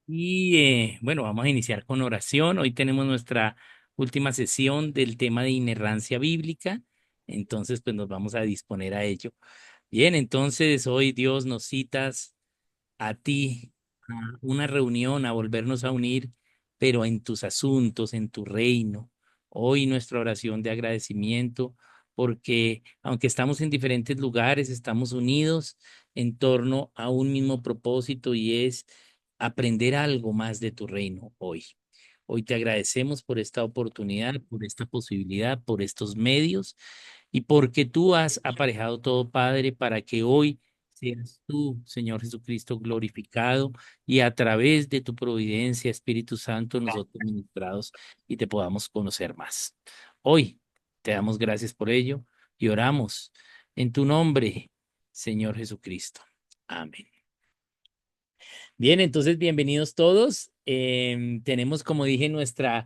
Y bueno, vamos a iniciar con oración. Hoy tenemos nuestra última sesión del tema de inerrancia bíblica. Entonces, pues nos vamos a disponer a ello. Bien, entonces hoy Dios nos citas a ti, a una reunión, a volvernos a unir, pero en tus asuntos, en tu reino. Hoy nuestra oración de agradecimiento, porque aunque estamos en diferentes lugares, estamos unidos en torno a un mismo propósito y es aprender algo más de tu reino hoy. Hoy te agradecemos por esta oportunidad, por esta posibilidad, por estos medios y porque tú has aparejado todo, Padre, para que hoy seas tú, Señor Jesucristo, glorificado y a través de tu providencia, Espíritu Santo, nosotros ministrados y te podamos conocer más. Hoy te damos gracias por ello y oramos en tu nombre, Señor Jesucristo. Amén. Bien, entonces bienvenidos todos. Tenemos, como dije, nuestra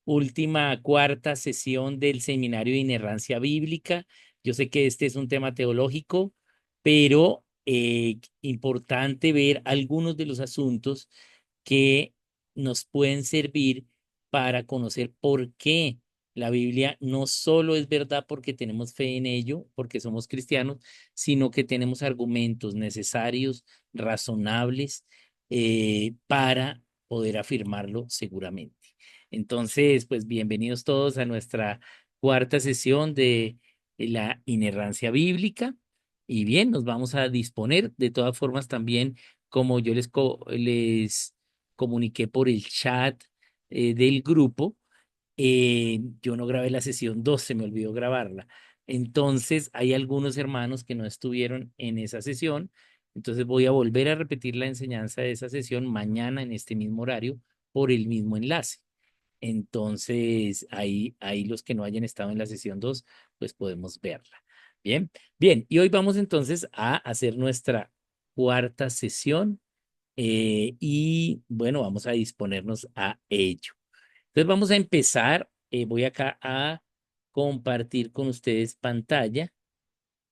última cuarta sesión del Seminario de Inerrancia Bíblica. Yo sé que este es un tema teológico, pero importante ver algunos de los asuntos que nos pueden servir para conocer por qué la Biblia no solo es verdad porque tenemos fe en ello, porque somos cristianos, sino que tenemos argumentos necesarios, razonables para poder afirmarlo seguramente. Entonces, pues bienvenidos todos a nuestra cuarta sesión de la inerrancia bíblica. Y bien, nos vamos a disponer. De todas formas, también, como yo les comuniqué por el chat del grupo, yo no grabé la sesión 2, se me olvidó grabarla. Entonces, hay algunos hermanos que no estuvieron en esa sesión. Entonces, voy a volver a repetir la enseñanza de esa sesión mañana en este mismo horario por el mismo enlace. Entonces, ahí los que no hayan estado en la sesión 2 pues podemos verla. Bien, bien. Y hoy vamos entonces a hacer nuestra cuarta sesión y bueno, vamos a disponernos a ello. Entonces vamos a empezar. Voy acá a compartir con ustedes pantalla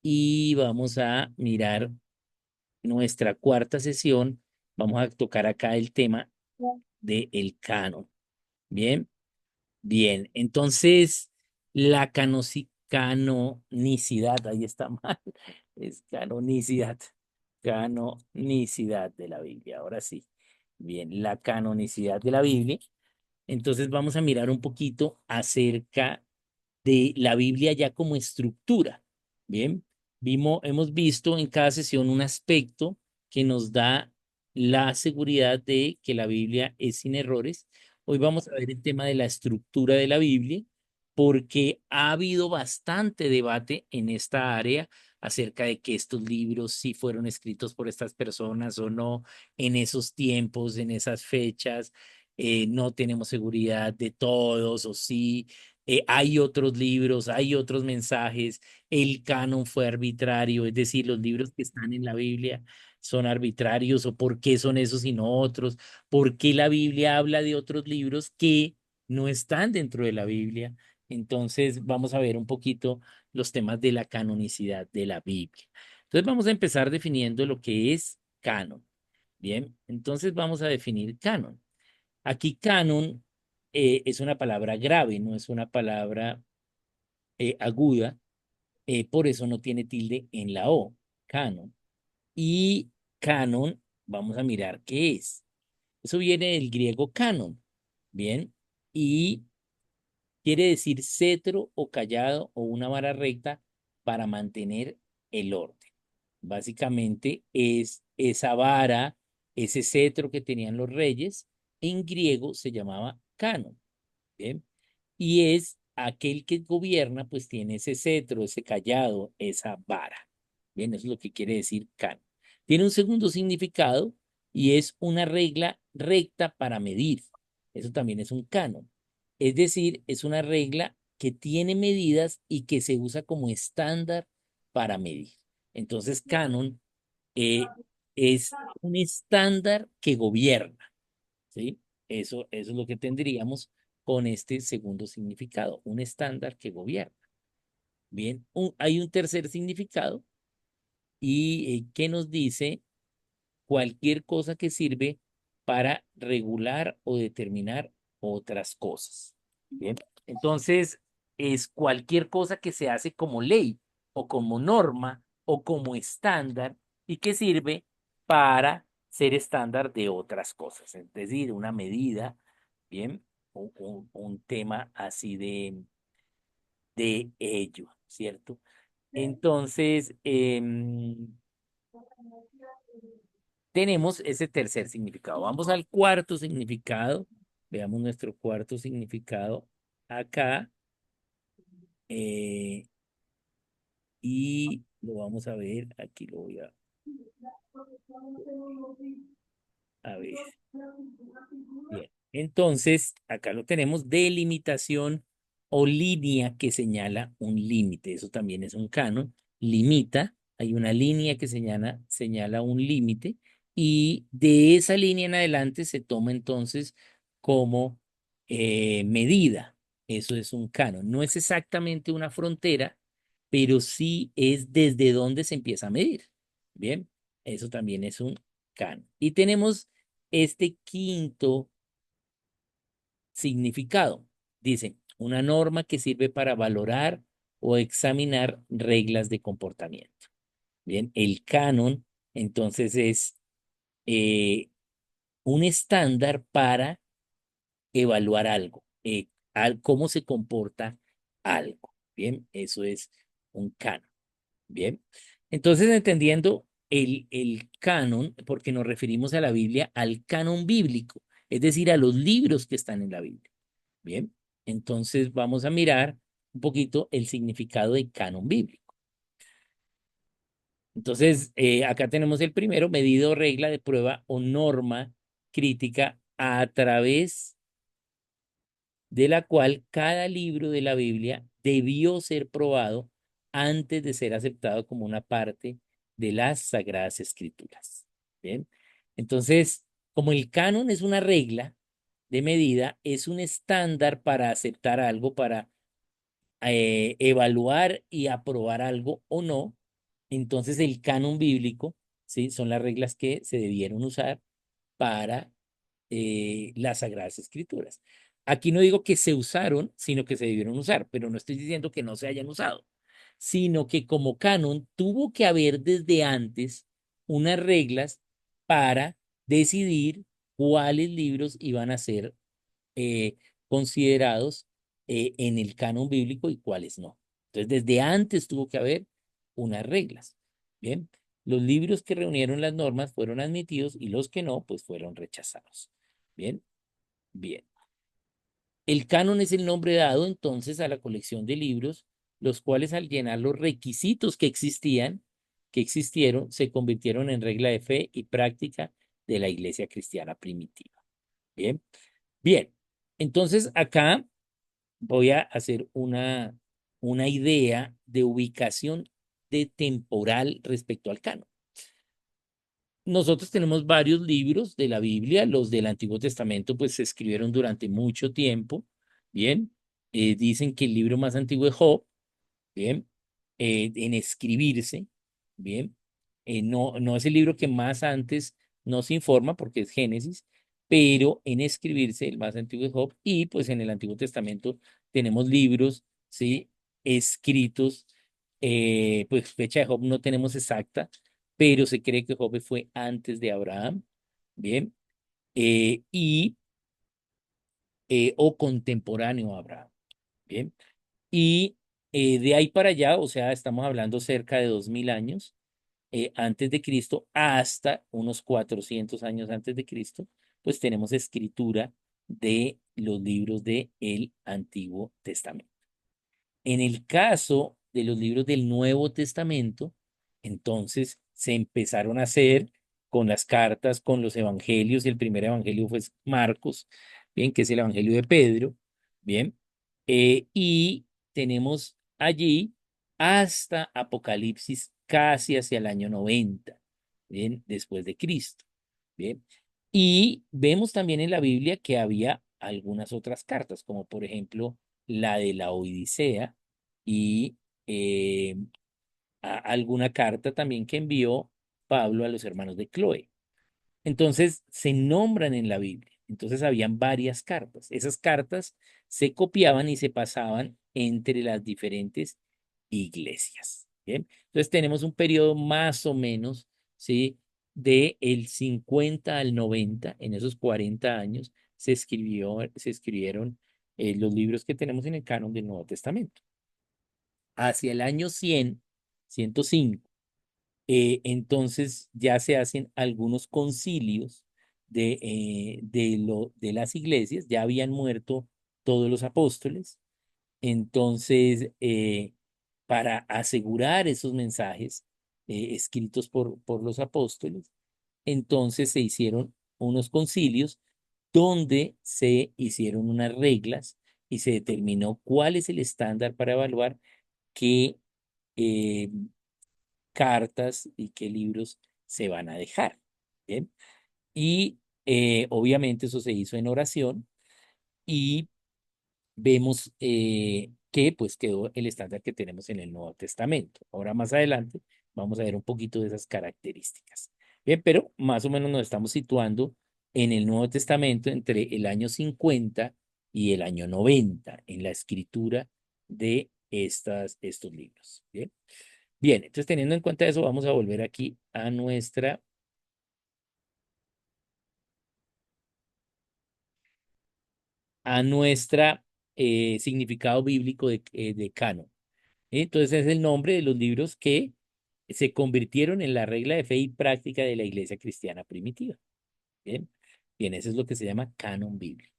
y vamos a mirar nuestra cuarta sesión. Vamos a tocar acá el tema del canon. Bien, bien. Entonces, la canonicidad, ahí está mal, es canonicidad de la Biblia. Ahora sí. Bien, la canonicidad de la Biblia. Entonces vamos a mirar un poquito acerca de la Biblia ya como estructura. Bien, hemos visto en cada sesión un aspecto que nos da la seguridad de que la Biblia es sin errores. Hoy vamos a ver el tema de la estructura de la Biblia, porque ha habido bastante debate en esta área acerca de que estos libros sí fueron escritos por estas personas o no, en esos tiempos, en esas fechas. No tenemos seguridad de todos o sí. Hay otros libros, hay otros mensajes, el canon fue arbitrario, es decir, los libros que están en la Biblia son arbitrarios o por qué son esos y no otros, por qué la Biblia habla de otros libros que no están dentro de la Biblia. Entonces vamos a ver un poquito los temas de la canonicidad de la Biblia. Entonces vamos a empezar definiendo lo que es canon. Bien, entonces vamos a definir canon. Aquí canon es una palabra grave, no es una palabra aguda, por eso no tiene tilde en la O, canon. Y canon, vamos a mirar qué es. Eso viene del griego canon, ¿bien? Y quiere decir cetro o callado o una vara recta para mantener el orden. Básicamente es esa vara, ese cetro que tenían los reyes, en griego se llamaba canon. ¿Bien? Y es aquel que gobierna, pues tiene ese cetro, ese callado, esa vara. Bien, eso es lo que quiere decir canon. Tiene un segundo significado y es una regla recta para medir. Eso también es un canon. Es decir, es una regla que tiene medidas y que se usa como estándar para medir. Entonces, canon es un estándar que gobierna. ¿Sí? Eso es lo que tendríamos con este segundo significado, un estándar que gobierna. Bien, hay un tercer significado y que nos dice cualquier cosa que sirve para regular o determinar otras cosas. Bien, entonces es cualquier cosa que se hace como ley o como norma o como estándar y que sirve para ser estándar de otras cosas, es decir, una medida, bien, un tema así de ello, ¿cierto? Entonces, tenemos ese tercer significado. Vamos al cuarto significado. Veamos nuestro cuarto significado acá. eh, y lo vamos a ver. Aquí lo voy a ver. Bien. Entonces, acá lo tenemos, delimitación o línea que señala un límite. Eso también es un canon. Limita, hay una línea que señala un límite y de esa línea en adelante se toma entonces como medida. Eso es un canon. No es exactamente una frontera, pero sí es desde donde se empieza a medir. Bien, eso también es un canon. Y tenemos este quinto significado. Dice, una norma que sirve para valorar o examinar reglas de comportamiento. Bien, el canon entonces es eh, un estándar para evaluar algo, cómo se comporta algo. Bien, eso es un canon. Bien, entonces entendiendo el canon, porque nos referimos a la Biblia, al canon bíblico, es decir, a los libros que están en la Biblia. Bien, entonces vamos a mirar un poquito el significado de canon bíblico. Entonces, acá tenemos el primero, medido, regla de prueba o norma crítica a través de la cual cada libro de la Biblia debió ser probado antes de ser aceptado como una parte de las Sagradas Escrituras. Bien, entonces, como el canon es una regla de medida, es un estándar para aceptar algo, para evaluar y aprobar algo o no. Entonces el canon bíblico, ¿sí? Son las reglas que se debieron usar para las Sagradas Escrituras. Aquí no digo que se usaron, sino que se debieron usar, pero no estoy diciendo que no se hayan usado, sino que como canon tuvo que haber desde antes unas reglas para decidir cuáles libros iban a ser considerados en el canon bíblico y cuáles no. Entonces, desde antes tuvo que haber unas reglas. Bien, los libros que reunieron las normas fueron admitidos y los que no, pues fueron rechazados. Bien, bien. El canon es el nombre dado entonces a la colección de libros, los cuales al llenar los requisitos que existieron, se convirtieron en regla de fe y práctica de la iglesia cristiana primitiva. Bien, bien. Entonces acá voy a hacer una idea de ubicación de temporal respecto al canon. Nosotros tenemos varios libros de la Biblia, los del Antiguo Testamento pues se escribieron durante mucho tiempo, ¿bien? Dicen que el libro más antiguo es Job, ¿bien? En escribirse, ¿bien? No es el libro que más antes nos informa porque es Génesis, pero en escribirse el más antiguo es Job y pues en el Antiguo Testamento tenemos libros, ¿sí? Escritos, pues fecha de Job no tenemos exacta, pero se cree que Job fue antes de Abraham, ¿bien? Y o contemporáneo a Abraham, ¿bien? Y de ahí para allá, o sea, estamos hablando cerca de 2000 años antes de Cristo hasta unos 400 años antes de Cristo, pues tenemos escritura de los libros del Antiguo Testamento. En el caso de los libros del Nuevo Testamento, entonces se empezaron a hacer con las cartas, con los evangelios, y el primer evangelio fue Marcos, bien, que es el evangelio de Pedro, bien, y tenemos allí hasta Apocalipsis casi hacia el año 90, bien, después de Cristo, bien. Y vemos también en la Biblia que había algunas otras cartas, como por ejemplo la de la Odisea y eh, alguna carta también que envió Pablo a los hermanos de Chloe. Entonces se nombran en la Biblia. Entonces habían varias cartas. Esas cartas se copiaban y se pasaban entre las diferentes iglesias. Bien. Entonces tenemos un periodo más o menos, ¿sí? De el 50 al 90, en esos 40 años, se escribieron los libros que tenemos en el canon del Nuevo Testamento. Hacia el año 105, entonces ya se hacen algunos concilios de las iglesias, ya habían muerto todos los apóstoles, entonces para asegurar esos mensajes escritos por los apóstoles, entonces se hicieron unos concilios donde se hicieron unas reglas y se determinó cuál es el estándar para evaluar qué eh, cartas y qué libros se van a dejar. ¿Bien? Y obviamente eso se hizo en oración y vemos que pues quedó el estándar que tenemos en el Nuevo Testamento. Ahora más adelante vamos a ver un poquito de esas características. Bien, pero más o menos nos estamos situando en el Nuevo Testamento entre el año 50 y el año 90 en la escritura de estos libros. Bien. Bien, entonces teniendo en cuenta eso, vamos a volver aquí a nuestra significado bíblico de canon. Entonces es el nombre de los libros que se convirtieron en la regla de fe y práctica de la iglesia cristiana primitiva. Bien, bien, eso es lo que se llama canon bíblico.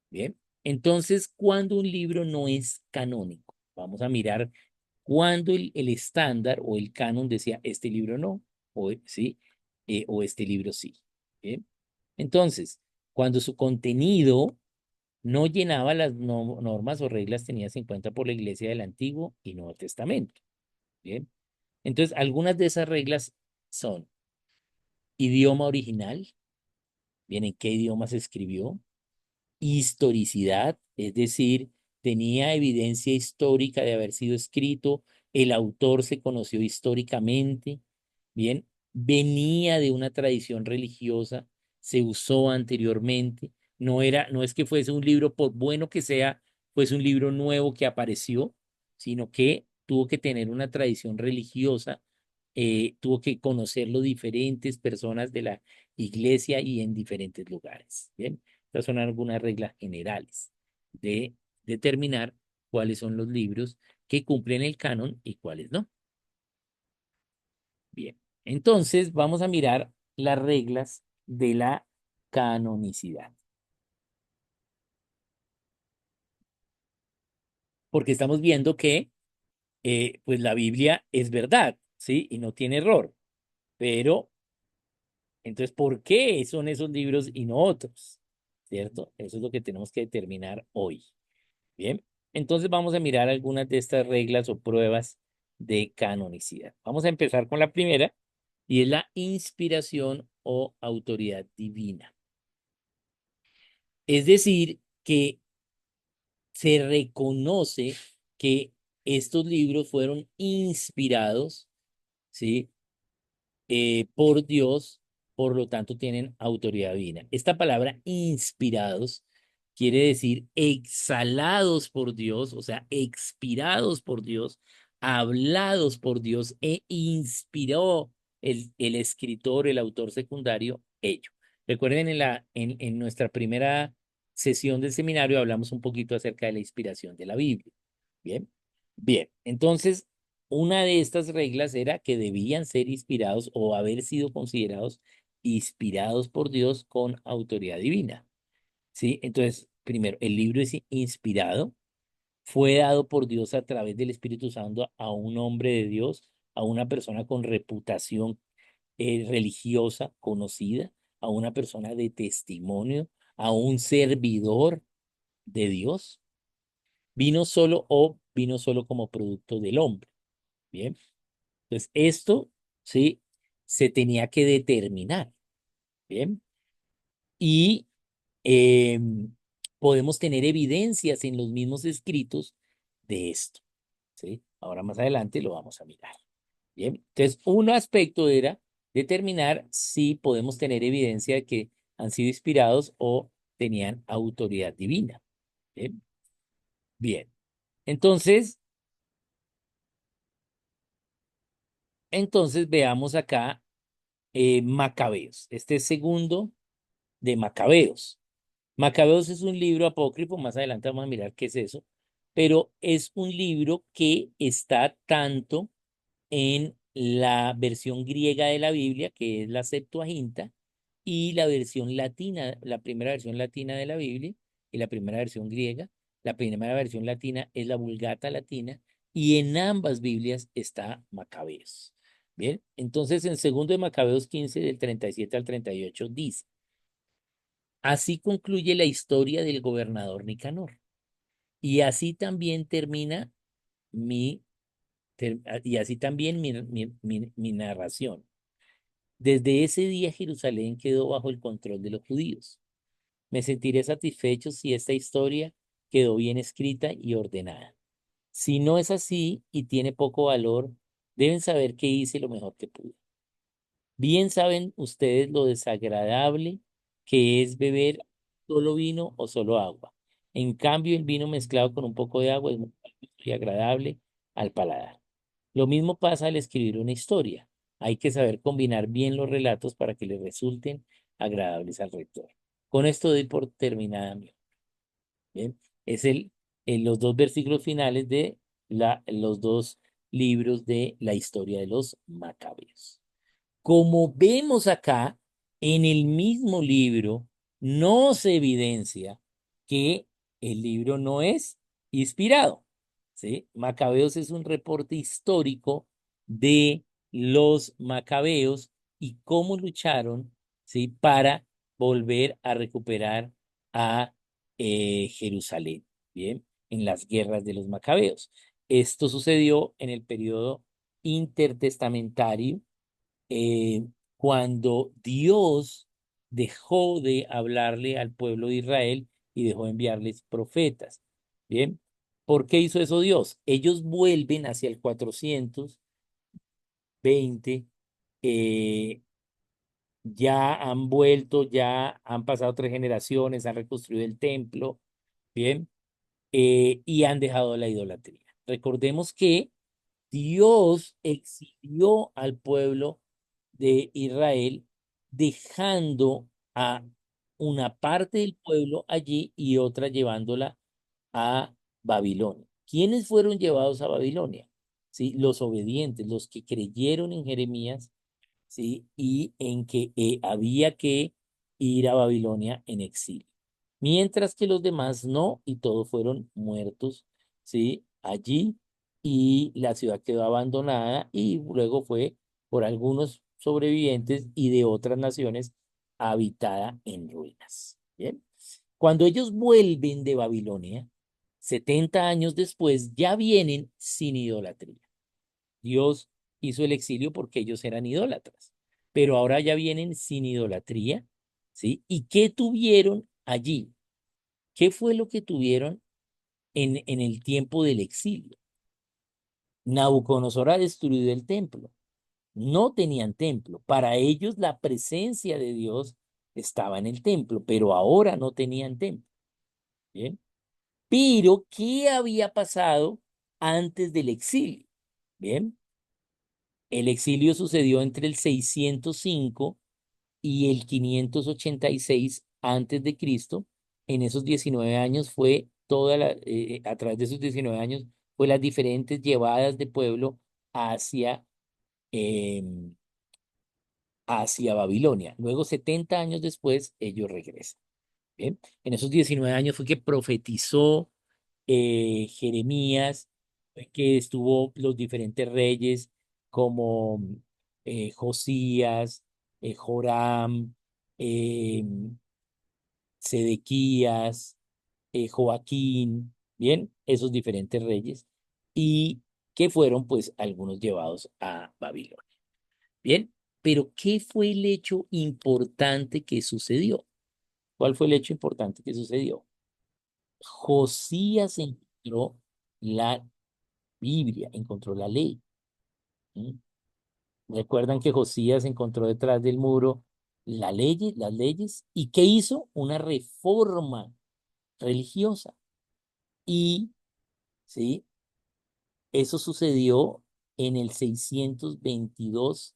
Bien, entonces, ¿cuándo un libro no es canónico? Vamos a mirar cuándo el estándar o el canon decía este libro no, o sí, o este libro sí. Bien, entonces, cuando su contenido no llenaba las normas o reglas tenidas en cuenta por la iglesia del Antiguo y Nuevo Testamento. Bien, entonces, algunas de esas reglas son idioma original, bien, en qué idioma se escribió, historicidad, es decir, tenía evidencia histórica de haber sido escrito, el autor se conoció históricamente, bien, venía de una tradición religiosa, se usó anteriormente, no es que fuese un libro, por bueno que sea, fuese un libro nuevo que apareció, sino que tuvo que tener una tradición religiosa, tuvo que conocerlo diferentes personas de la iglesia y en diferentes lugares, bien. Estas son algunas reglas generales de determinar cuáles son los libros que cumplen el canon y cuáles no. Bien, entonces vamos a mirar las reglas de la canonicidad, porque estamos viendo que pues la Biblia es verdad, ¿sí? Y no tiene error, pero entonces, ¿por qué son esos libros y no otros? ¿Cierto? Eso es lo que tenemos que determinar hoy. Bien, entonces vamos a mirar algunas de estas reglas o pruebas de canonicidad. Vamos a empezar con la primera y es la inspiración o autoridad divina. Es decir, que se reconoce que estos libros fueron inspirados, ¿sí? Por Dios, por lo tanto tienen autoridad divina. Esta palabra inspirados quiere decir exhalados por Dios, o sea, expirados por Dios, hablados por Dios e inspiró el escritor, el autor secundario, ello. Recuerden, en nuestra primera sesión del seminario hablamos un poquito acerca de la inspiración de la Biblia. Bien, bien, entonces una de estas reglas era que debían ser inspirados o haber sido considerados inspirados por Dios con autoridad divina. ¿Sí? Entonces, primero, el libro es inspirado, fue dado por Dios a través del Espíritu Santo a un hombre de Dios, a una persona con reputación religiosa conocida, a una persona de testimonio, a un servidor de Dios. Vino solo como producto del hombre. Bien. Entonces, esto, sí, se tenía que determinar, ¿bien? Y eh, podemos tener evidencias en los mismos escritos de esto, ¿sí? Ahora más adelante lo vamos a mirar, ¿bien? Entonces, un aspecto era determinar si podemos tener evidencia de que han sido inspirados o tenían autoridad divina. ¿Bien? Bien. Entonces, entonces veamos acá Macabeos. Este es segundo de Macabeos. Macabeos es un libro apócrifo, más adelante vamos a mirar qué es eso, pero es un libro que está tanto en la versión griega de la Biblia, que es la Septuaginta, y la versión latina, la primera versión latina de la Biblia y la primera versión griega. La primera versión latina es la Vulgata latina y en ambas Biblias está Macabeos. Bien, entonces en segundo de Macabeos 15 del 37 al 38 dice, así concluye la historia del gobernador Nicanor y así también termina mi, y así también mi narración. Desde ese día Jerusalén quedó bajo el control de los judíos. Me sentiré satisfecho si esta historia quedó bien escrita y ordenada. Si no es así y tiene poco valor, deben saber que hice lo mejor que pude. Bien saben ustedes lo desagradable que es beber solo vino o solo agua. En cambio, el vino mezclado con un poco de agua es muy agradable al paladar. Lo mismo pasa al escribir una historia. Hay que saber combinar bien los relatos para que les resulten agradables al lector. Con esto doy por terminada mi. Bien, es los dos versículos finales de los dos libros de la historia de los Macabeos. Como vemos acá, en el mismo libro, no se evidencia que el libro no es inspirado. ¿Sí? Macabeos es un reporte histórico de los macabeos y cómo lucharon, ¿sí? Para volver a recuperar a Jerusalén, ¿bien? En las guerras de los macabeos. Esto sucedió en el periodo intertestamentario cuando Dios dejó de hablarle al pueblo de Israel y dejó de enviarles profetas. Bien, ¿por qué hizo eso Dios? Ellos vuelven hacia el 420, eh, ya han vuelto, ya han pasado 3 generaciones, han reconstruido el templo, bien, y han dejado la idolatría. Recordemos que Dios exilió al pueblo de Israel, dejando a una parte del pueblo allí y otra llevándola a Babilonia. ¿Quiénes fueron llevados a Babilonia? ¿Sí? Los obedientes, los que creyeron en Jeremías, ¿sí? Y en que había que ir a Babilonia en exilio. Mientras que los demás no, y todos fueron muertos, ¿sí? Allí, y la ciudad quedó abandonada y luego fue por algunos sobrevivientes y de otras naciones habitada en ruinas. Bien. Cuando ellos vuelven de Babilonia, 70 años después, ya vienen sin idolatría. Dios hizo el exilio porque ellos eran idólatras, pero ahora ya vienen sin idolatría, ¿sí? ¿Y qué tuvieron allí? ¿Qué fue lo que tuvieron en el tiempo del exilio? Nabucodonosor ha destruido el templo. No tenían templo. Para ellos la presencia de Dios estaba en el templo, pero ahora no tenían templo. ¿Bien? Pero, ¿qué había pasado antes del exilio? Bien, el exilio sucedió entre el 605 y el 586 antes de Cristo. En esos 19 años fue a través de esos 19 años, fue las diferentes llevadas de pueblo hacia, em, hacia Babilonia. Luego, 70 años después, ellos regresan. ¿Bien? En esos 19 años fue que profetizó Jeremías, que estuvo los diferentes reyes como Josías, Joram, eh, Sedequías, Joaquín, bien, esos diferentes reyes, y que fueron pues algunos llevados a Babilonia. Bien, pero ¿qué fue el hecho importante que sucedió? ¿Cuál fue el hecho importante que sucedió? Josías encontró, la Biblia, encontró la ley. ¿Sí? Recuerdan que Josías encontró detrás del muro las leyes, ¿y qué hizo? Una reforma religiosa. Y, ¿sí? Eso sucedió en el 622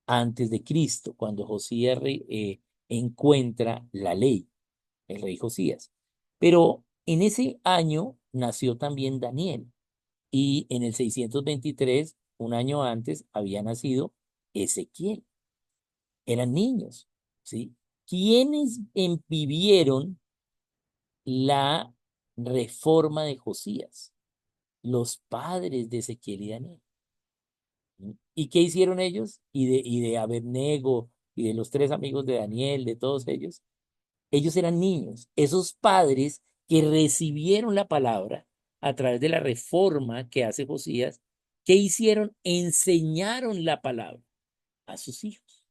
antes de Cristo, cuando Josías encuentra la ley, el rey Josías. Pero en ese año nació también Daniel y en el 623, un año antes, había nacido Ezequiel. Eran niños, ¿sí? ¿Quiénes vivieron la reforma de Josías? Los padres de Ezequiel y Daniel. ¿Y qué hicieron ellos? Y de Abednego y de los tres amigos de Daniel, de todos ellos eran niños. Esos padres que recibieron la palabra a través de la reforma que hace Josías, ¿qué hicieron? Enseñaron la palabra a sus hijos.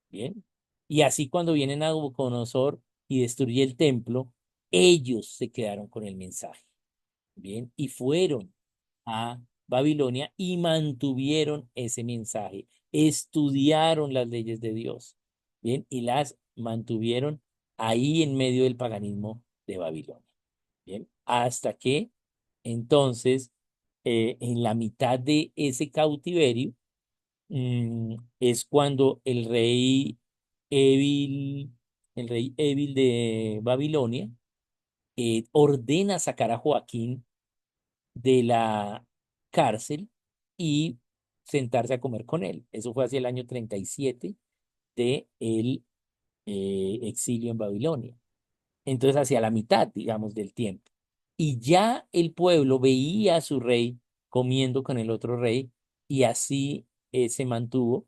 Bien. Y así cuando viene Nabucodonosor y destruye el templo, ellos se quedaron con el mensaje. Bien. Y fueron a Babilonia y mantuvieron ese mensaje. Estudiaron las leyes de Dios. Bien. Y las mantuvieron ahí en medio del paganismo de Babilonia. Bien. Hasta que entonces, en la mitad de ese cautiverio, es cuando el rey Evil de Babilonia, ordena sacar a Joaquín de la cárcel y sentarse a comer con él. Eso fue hacia el año 37 de el exilio en Babilonia. Entonces, hacia la mitad, digamos, del tiempo. Y ya el pueblo veía a su rey comiendo con el otro rey y así se mantuvo.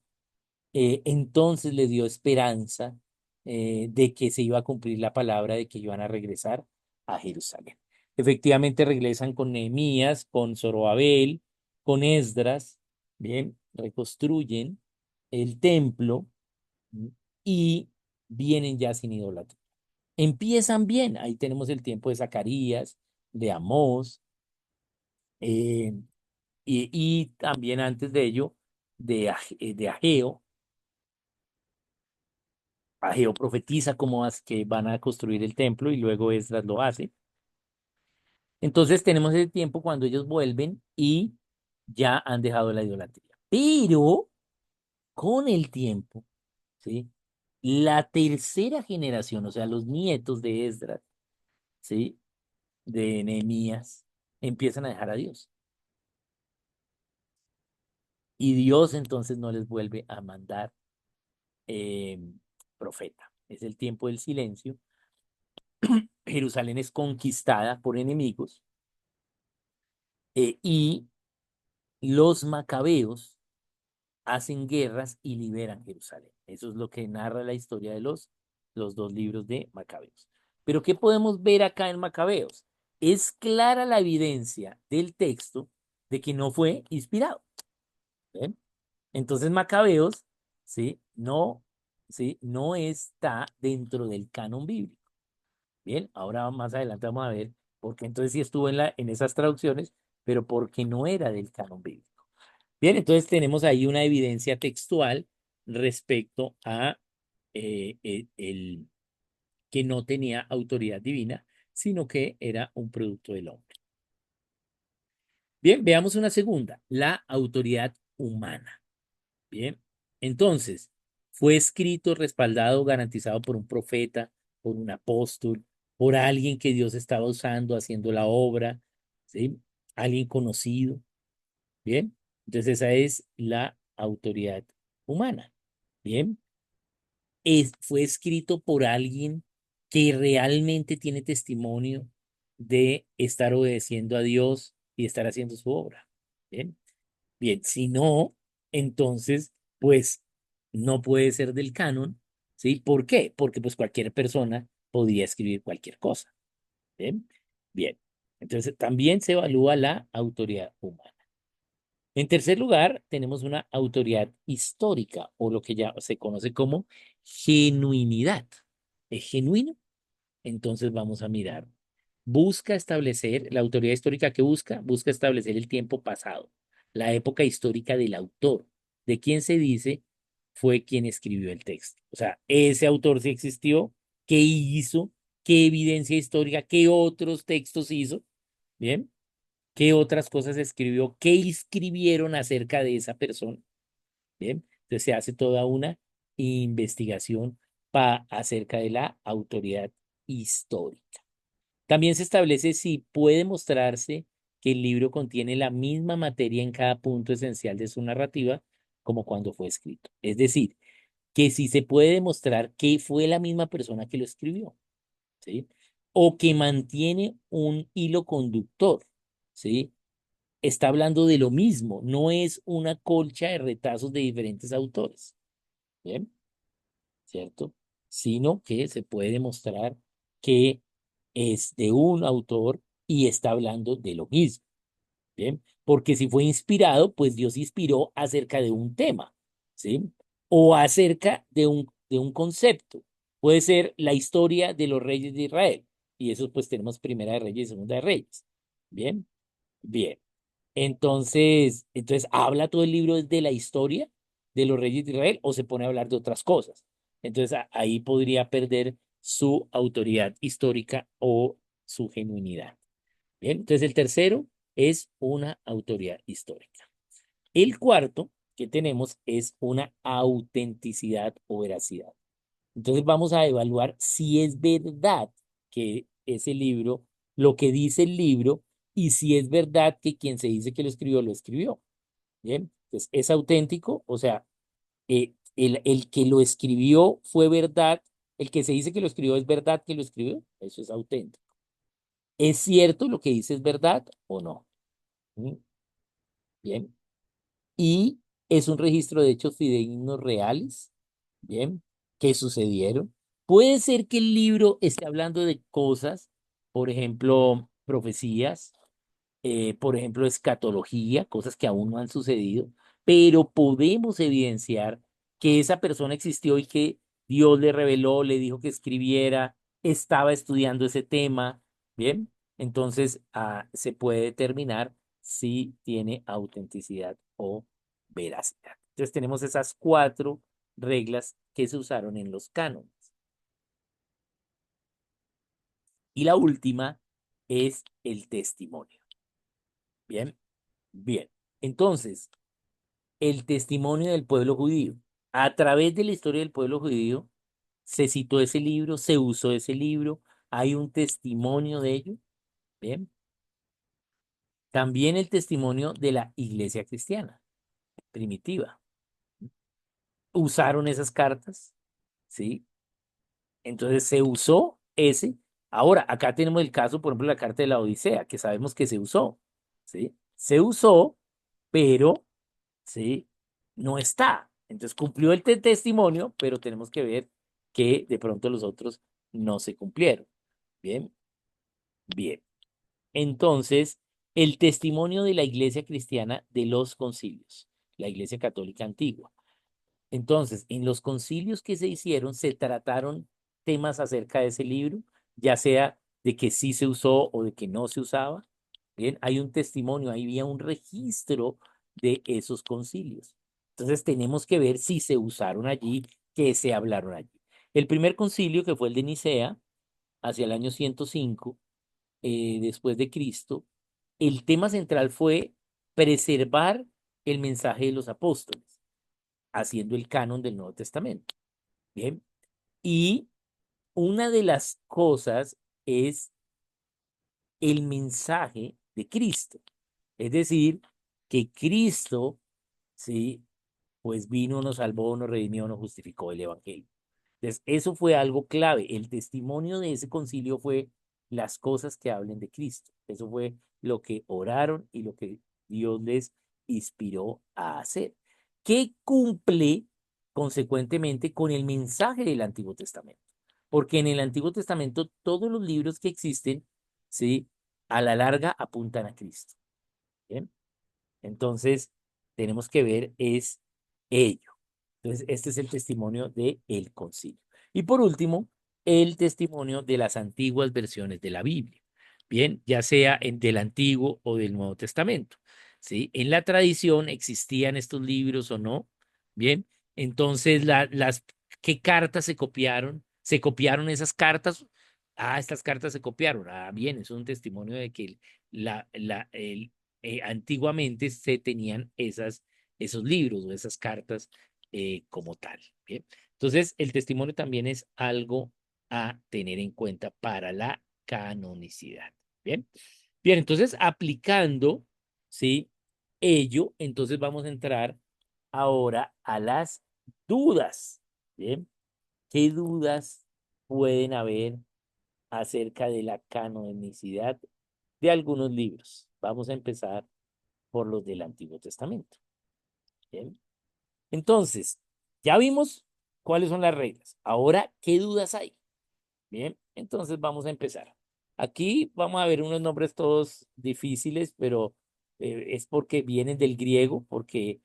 Entonces le dio esperanza de que se iba a cumplir la palabra de que iban a regresar a Jerusalén. Efectivamente regresan con Nehemías, con Zorobabel, con Esdras, bien, reconstruyen el templo, ¿m? Y vienen ya sin idolatría. Empiezan bien, ahí tenemos el tiempo de Zacarías, de Amós, eh, y también antes de ello, de Ageo. Ageo profetiza cómo que van a construir el templo y luego Esdras lo hace. Entonces tenemos ese tiempo cuando ellos vuelven y ya han dejado la idolatría. Pero con el tiempo, ¿sí? La tercera generación, o sea, los nietos de Esdras, ¿sí? De Nehemías, empiezan a dejar a Dios. Y Dios entonces no les vuelve a mandar eh, profeta. Es el tiempo del silencio. Jerusalén es conquistada por enemigos y los macabeos hacen guerras y liberan Jerusalén. Eso es lo que narra la historia de los dos libros de Macabeos. Pero ¿qué podemos ver acá en Macabeos? Es clara la evidencia del texto de que no fue inspirado. ¿Ven? Entonces Macabeos, ¿sí? No, ¿sí? No está dentro del canon bíblico. Bien, ahora más adelante vamos a ver por qué entonces sí estuvo en esas traducciones, pero porque no era del canon bíblico. Bien, entonces tenemos ahí una evidencia textual respecto a que no tenía autoridad divina, sino que era un producto del hombre. Bien, veamos una segunda, la autoridad humana. Bien, entonces fue escrito, respaldado, garantizado por un profeta, por un apóstol, por alguien que Dios estaba usando haciendo la obra, ¿sí? Alguien conocido. Bien, entonces esa es la autoridad humana. Bien, fue escrito por alguien que realmente tiene testimonio de estar obedeciendo a Dios y estar haciendo su obra. Bien, bien, si no, entonces, pues no puede ser del canon, ¿sí? ¿Por qué? Porque pues cualquier persona podía escribir cualquier cosa. Bien, bien. Entonces también se evalúa la autoridad humana. En tercer lugar, tenemos una autoridad histórica o lo que ya se conoce como genuinidad. ¿Es genuino? Entonces vamos a mirar. Busca establecer, la autoridad histórica que busca establecer el tiempo pasado, la época histórica del autor. de quién se dice fue quien escribió el texto. O sea, ese autor sí existió, qué hizo, qué evidencia histórica, qué otros textos hizo, ¿bien? ¿Qué otras cosas escribió? ¿Qué escribieron acerca de esa persona? ¿Bien? Entonces se hace toda una investigación acerca de la autoridad histórica. También se establece si puede mostrarse que el libro contiene la misma materia en cada punto esencial de su narrativa como cuando fue escrito. Es decir, que si se puede demostrar que fue la misma persona que lo escribió, ¿sí? O que mantiene un hilo conductor, ¿sí? Está hablando de lo mismo, no es una colcha de retazos de diferentes autores, ¿bien? ¿Cierto? Sino que se puede demostrar que es de un autor y está hablando de lo mismo, ¿bien? Porque si fue inspirado, pues Dios inspiró acerca de un tema, ¿sí? O acerca de un concepto. Puede ser la historia de los reyes de Israel. Y eso pues tenemos Primera de Reyes y Segunda de Reyes. ¿Bien? Bien. Entonces, ¿habla todo el libro de la historia de los reyes de Israel o se pone a hablar de otras cosas? Entonces, ahí podría perder su autoridad histórica o su genuinidad. Bien, entonces el tercero es una autoridad histórica. El cuarto que tenemos es una autenticidad o veracidad. Entonces vamos a evaluar si es verdad que ese libro, lo que dice el libro, y si es verdad que quien se dice que lo escribió, lo escribió. Bien, entonces es auténtico, o sea, el que lo escribió fue verdad, el que se dice que lo escribió es verdad que lo escribió, eso es auténtico. ¿Es cierto lo que dice es verdad o no? ¿Mm? Bien. Y es un registro de hechos fidedignos reales, bien, que sucedieron. Puede ser que el libro esté hablando de cosas, por ejemplo, profecías, por ejemplo, escatología, cosas que aún no han sucedido, pero podemos evidenciar que esa persona existió y que Dios le reveló, le dijo que escribiera, estaba estudiando ese tema, ¿bien? Entonces, se puede determinar si tiene autenticidad o veracidad. Entonces, tenemos esas cuatro reglas que se usaron en los cánones. Y la última es el testimonio. Bien, bien. Entonces, el testimonio del pueblo judío. A través de la historia del pueblo judío se citó ese libro, se usó ese libro, hay un testimonio de ello. Bien. También el testimonio de la iglesia cristiana primitiva. Usaron esas cartas, ¿sí? Entonces se usó ese. Ahora, acá tenemos el caso, por ejemplo, la carta de la Odisea, que sabemos que se usó, ¿sí? Se usó, pero ¿sí? No está. Entonces cumplió el testimonio, pero tenemos que ver que de pronto los otros no se cumplieron. Bien, bien. Entonces, el testimonio de la iglesia cristiana de los concilios, la iglesia católica antigua. Entonces, en los concilios que se hicieron, se trataron temas acerca de ese libro, ya sea de que sí se usó o de que no se usaba. Bien, hay un testimonio, ahí había un registro de esos concilios. Entonces, tenemos que ver si se usaron allí, que se hablaron allí. El primer concilio, que fue el de Nicea, hacia el año 105 después de Cristo, el tema central fue preservar el mensaje de los apóstoles haciendo el canon del Nuevo Testamento. Bien. Y una de las cosas es el mensaje de Cristo. Es decir, que Cristo, sí, pues vino, nos salvó, nos redimió, nos justificó el Evangelio. Entonces, eso fue algo clave. El testimonio de ese concilio fue las cosas que hablen de Cristo. Eso fue lo que oraron y lo que Dios les inspiró a hacer, que cumple consecuentemente con el mensaje del Antiguo Testamento. Porque en el Antiguo Testamento todos los libros que existen, ¿sí? A la larga apuntan a Cristo. ¿Bien? Entonces, tenemos que ver es ello. Entonces, este es el testimonio del concilio. Y por último, el testimonio de las antiguas versiones de la Biblia. Bien, ya sea del Antiguo o del Nuevo Testamento. ¿Sí? En la tradición existían estos libros o no. Bien, entonces ¿qué cartas se copiaron? ¿Se copiaron esas cartas? Ah, estas cartas se copiaron. Ah, bien, es un testimonio de que antiguamente se tenían esos libros o esas cartas como tal. Bien, entonces el testimonio también es algo a tener en cuenta para la canonicidad. Bien, bien, entonces aplicando, ¿sí? Ello, entonces vamos a entrar ahora a las dudas. Bien, ¿qué dudas pueden haber acerca de la canonicidad de algunos libros? Vamos a empezar por los del Antiguo Testamento. Bien, entonces, ya vimos cuáles son las reglas. Ahora, ¿qué dudas hay? Bien, entonces vamos a empezar. Aquí vamos a ver unos nombres todos difíciles, pero es porque vienen del griego, porque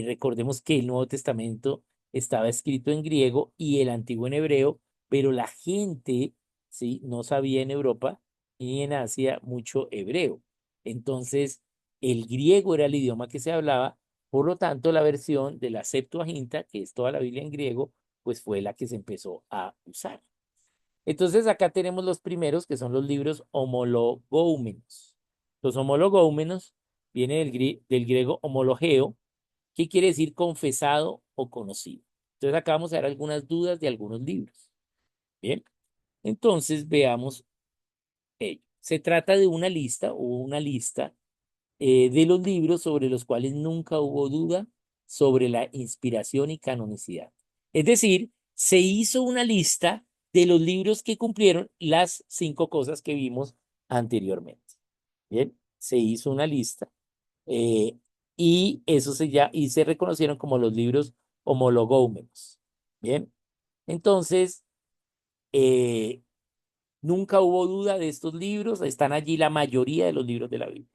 recordemos que el Nuevo Testamento estaba escrito en griego y el Antiguo en hebreo, pero la gente, sí, no sabía en Europa y en Asia mucho hebreo. Entonces, el griego era el idioma que se hablaba, por lo tanto, la versión de la Septuaginta, que es toda la Biblia en griego, pues fue la que se empezó a usar. Entonces acá tenemos los primeros, que son los libros homologoumenos. Los homologoumenos viene del griego homologeo, que quiere decir confesado o conocido. Entonces acá vamos a ver algunas dudas de algunos libros. Bien, entonces veamos ello. Se trata de una lista o una lista de los libros sobre los cuales nunca hubo duda sobre la inspiración y canonicidad. Es decir, se hizo una lista de los libros que cumplieron las 5 cosas que vimos anteriormente. Bien, se hizo una lista eh, y eso y se reconocieron como los libros homologómenos. Bien, entonces eh, nunca hubo duda de estos libros, están allí la mayoría de los libros de la Biblia.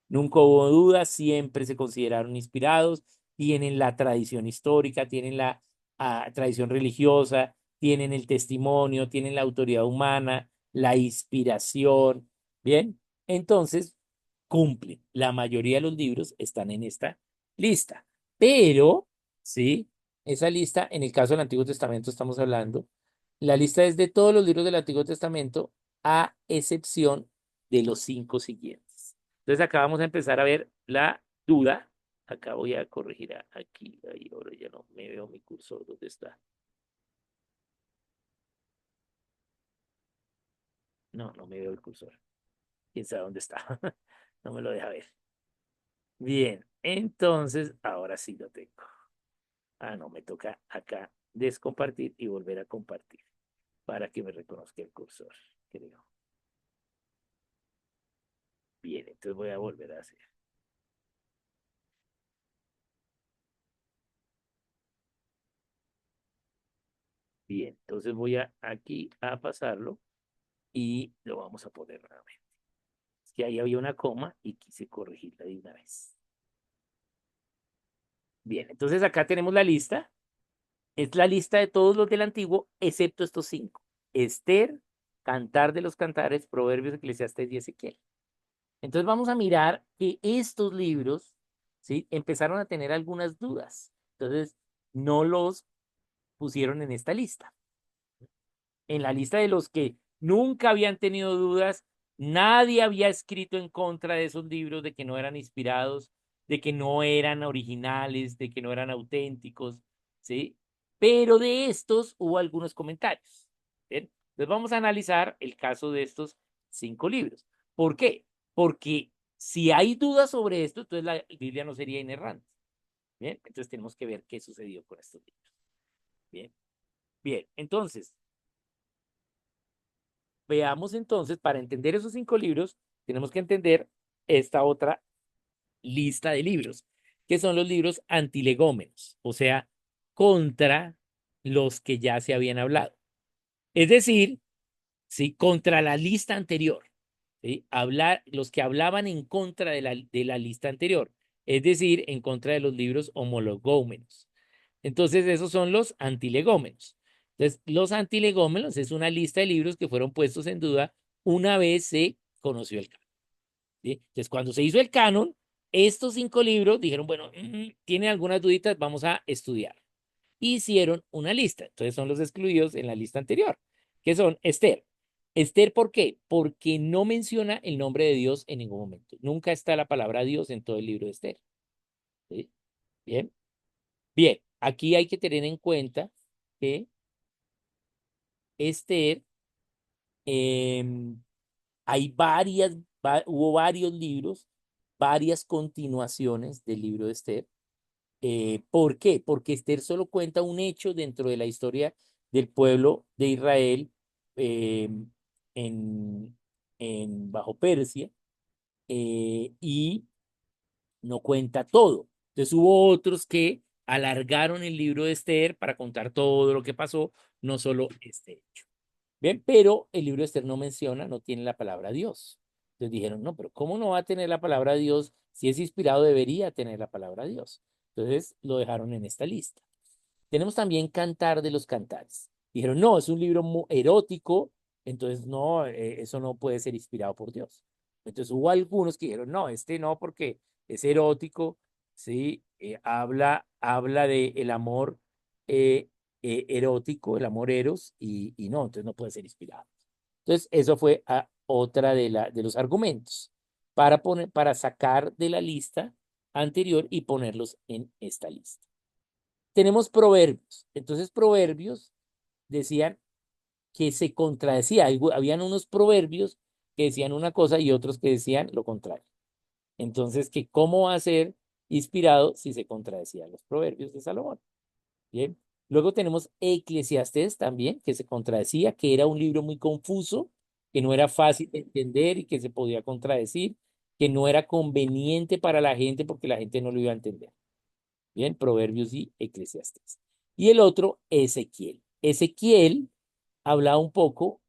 Nunca hubo dudas, siempre se consideraron inspirados, tienen la tradición histórica, tienen la tradición religiosa, tienen el testimonio, tienen la autoridad humana, la inspiración. Bien, entonces cumplen. La mayoría de los libros están en esta lista, pero, ¿sí? Esa lista, en el caso del Antiguo Testamento estamos hablando, la lista es de todos los libros del Antiguo Testamento, a excepción de los 5 siguientes. Entonces acá vamos a empezar a ver la duda. Acá voy a corregir aquí. Ahí ahora ya no me veo mi cursor. ¿Dónde está? No, no me veo el cursor. ¿Quién sabe dónde está? No me lo deja ver. Bien, entonces ahora sí lo tengo. Ah, no, me toca acá descompartir y volver a compartir para que me reconozca el cursor, creo. Bien, entonces voy a volver a hacer. Bien, entonces voy aquí a pasarlo y lo vamos a poner nuevamente. Es que ahí había una coma y quise corregirla de una vez. Bien, entonces acá tenemos la lista. Es la lista de todos los del antiguo, excepto estos 5. Esther, Cantar de los Cantares, Proverbios, Eclesiastés y Ezequiel. Entonces vamos a mirar que estos libros, ¿sí? Empezaron a tener algunas dudas. Entonces no los pusieron en esta lista. En la lista de los que nunca habían tenido dudas, nadie había escrito en contra de esos libros, de que no eran inspirados, de que no eran originales, de que no eran auténticos, ¿sí? Pero de estos hubo algunos comentarios. ¿Bien? Entonces vamos a analizar el caso de estos 5 libros. ¿Por qué? Porque si hay dudas sobre esto, entonces la Biblia no sería inerrante. Bien, entonces tenemos que ver qué sucedió con estos libros. Bien, bien, entonces veamos entonces, para entender esos 5 libros, tenemos que entender esta otra lista de libros, que son los libros antilegómenos, o sea, contra los que ya se habían hablado. Es decir, ¿sí? Contra la lista anterior, ¿sí? Los que hablaban en contra de la lista anterior, es decir, en contra de los libros homologómenos. Entonces, esos son los antilegómenos. Entonces, los antilegómenos es una lista de libros que fueron puestos en duda una vez se conoció el canon. ¿Sí? Entonces, cuando se hizo el canon, estos 5 libros dijeron, bueno, tienen algunas duditas, vamos a estudiar. Hicieron una lista. Entonces son los excluidos en la lista anterior, que son Esther. Esther, ¿por qué? Porque no menciona el nombre de Dios en ningún momento. Nunca está la palabra Dios en todo el libro de Esther. ¿Sí? Bien, bien. Aquí hay que tener en cuenta que Esther, em, hay hubo varios libros, varias continuaciones del libro de Esther. ¿Por qué? Porque Esther solo cuenta un hecho dentro de la historia del pueblo de Israel eh, en, bajo Persia, y no cuenta todo. Entonces hubo otros que alargaron el libro de Esther para contar todo lo que pasó, no solo este hecho. Bien, pero el libro de Esther no menciona, no tiene la palabra Dios. Entonces dijeron, no, pero ¿cómo no va a tener la palabra Dios? Si es inspirado, debería tener la palabra Dios. Entonces lo dejaron en esta lista. Tenemos también Cantar de los Cantares. Dijeron, no, es un libro muy erótico, entonces no, eso no puede ser inspirado por Dios. Entonces hubo algunos que dijeron, no, este no, porque es erótico, ¿sí? Habla de el amor eh, erótico, el amor eros, y no, entonces no puede ser inspirado. Entonces, eso fue otra de los argumentos para sacar de la lista anterior y ponerlos en esta lista. Tenemos proverbios. Entonces, proverbios decían que se contradecía. Habían unos proverbios que decían una cosa y otros que decían lo contrario. Entonces, que cómo va a ser inspirado si se contradecían los proverbios de Salomón. Bien. Luego tenemos Eclesiastés también, que se contradecía, que era un libro muy confuso, que no era fácil de entender y que se podía contradecir, que no era conveniente para la gente porque la gente no lo iba a entender. Bien, Proverbios y Eclesiastés. Y el otro, Ezequiel. Ezequiel hablaba un poco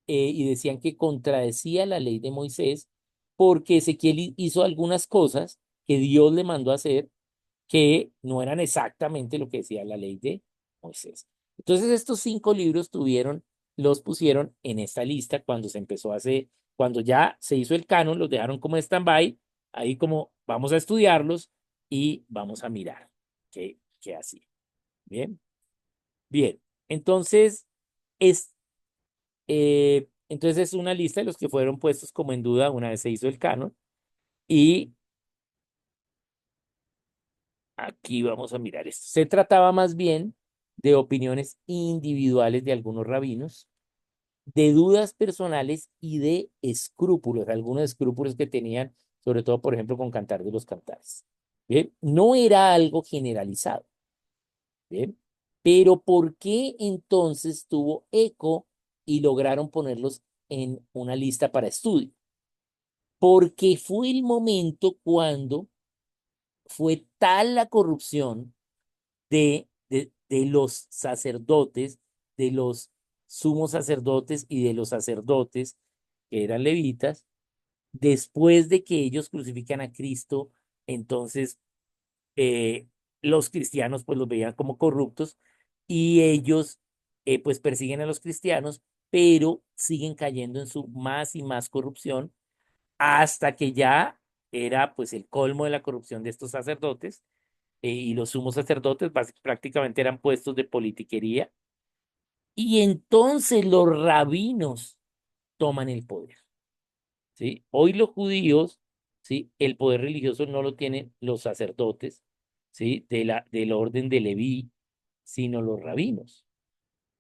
y decían que contradecía la ley de Moisés porque Ezequiel hizo algunas cosas que Dios le mandó a hacer que no eran exactamente lo que decía la ley de Moisés. Entonces estos 5 libros los pusieron en esta lista cuando se empezó a hacer, cuando ya se hizo el canon, los dejaron como stand-by, ahí como vamos a estudiarlos y vamos a mirar qué hacía. Bien, bien. Entonces es, entonces es una lista de los que fueron puestos como en duda una vez se hizo el canon y aquí vamos a mirar esto. Se trataba más bien de opiniones individuales de algunos rabinos, de dudas personales y de escrúpulos, algunos escrúpulos que tenían, sobre todo, por ejemplo, con Cantar de los Cantares. ¿Bien? No era algo generalizado. ¿Bien? Pero ¿por qué entonces tuvo eco y lograron ponerlos en una lista para estudio? Porque fue el momento cuando fue tal la corrupción de los sacerdotes, de los sumos sacerdotes y de los sacerdotes que eran levitas, después de que ellos crucifican a Cristo, entonces eh, los cristianos pues los veían como corruptos y ellos pues persiguen a los cristianos, pero siguen cayendo en su más y más corrupción hasta que ya era pues el colmo de la corrupción de estos sacerdotes, y los sumos sacerdotes prácticamente eran puestos de politiquería, y entonces los rabinos toman el poder, ¿sí? Hoy los judíos, ¿sí? El poder religioso no lo tienen los sacerdotes, ¿sí? Del orden de Leví, sino los rabinos.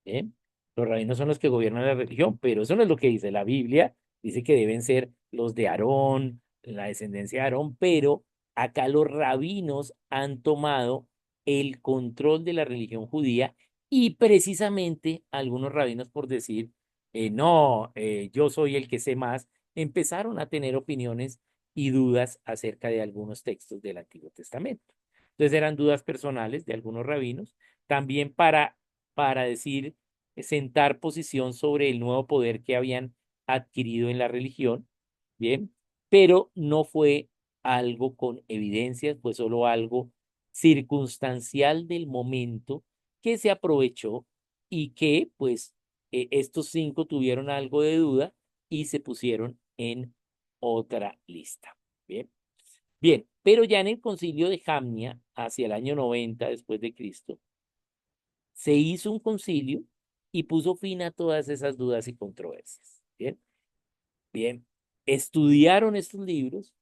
¿Bien? Los rabinos son los que gobiernan la religión, pero eso no es lo que dice la Biblia. Dice que deben ser los de Aarón, la descendencia de Aarón, pero acá los rabinos han tomado el control de la religión judía y precisamente algunos rabinos por decir, no, yo soy el que sé más, empezaron a tener opiniones y dudas acerca de algunos textos del Antiguo Testamento. Entonces eran dudas personales de algunos rabinos, también para decir, sentar posición sobre el nuevo poder que habían adquirido en la religión, ¿bien? Pero no fue algo con evidencias, fue solo algo circunstancial del momento que se aprovechó y que, pues, estos 5 tuvieron algo de duda y se pusieron en otra lista, ¿bien? Bien, pero ya en el concilio de Jamnia, hacia el año 90 después de Cristo, se hizo un concilio y puso fin a todas esas dudas y controversias. Bien, bien. Estudiaron estos libros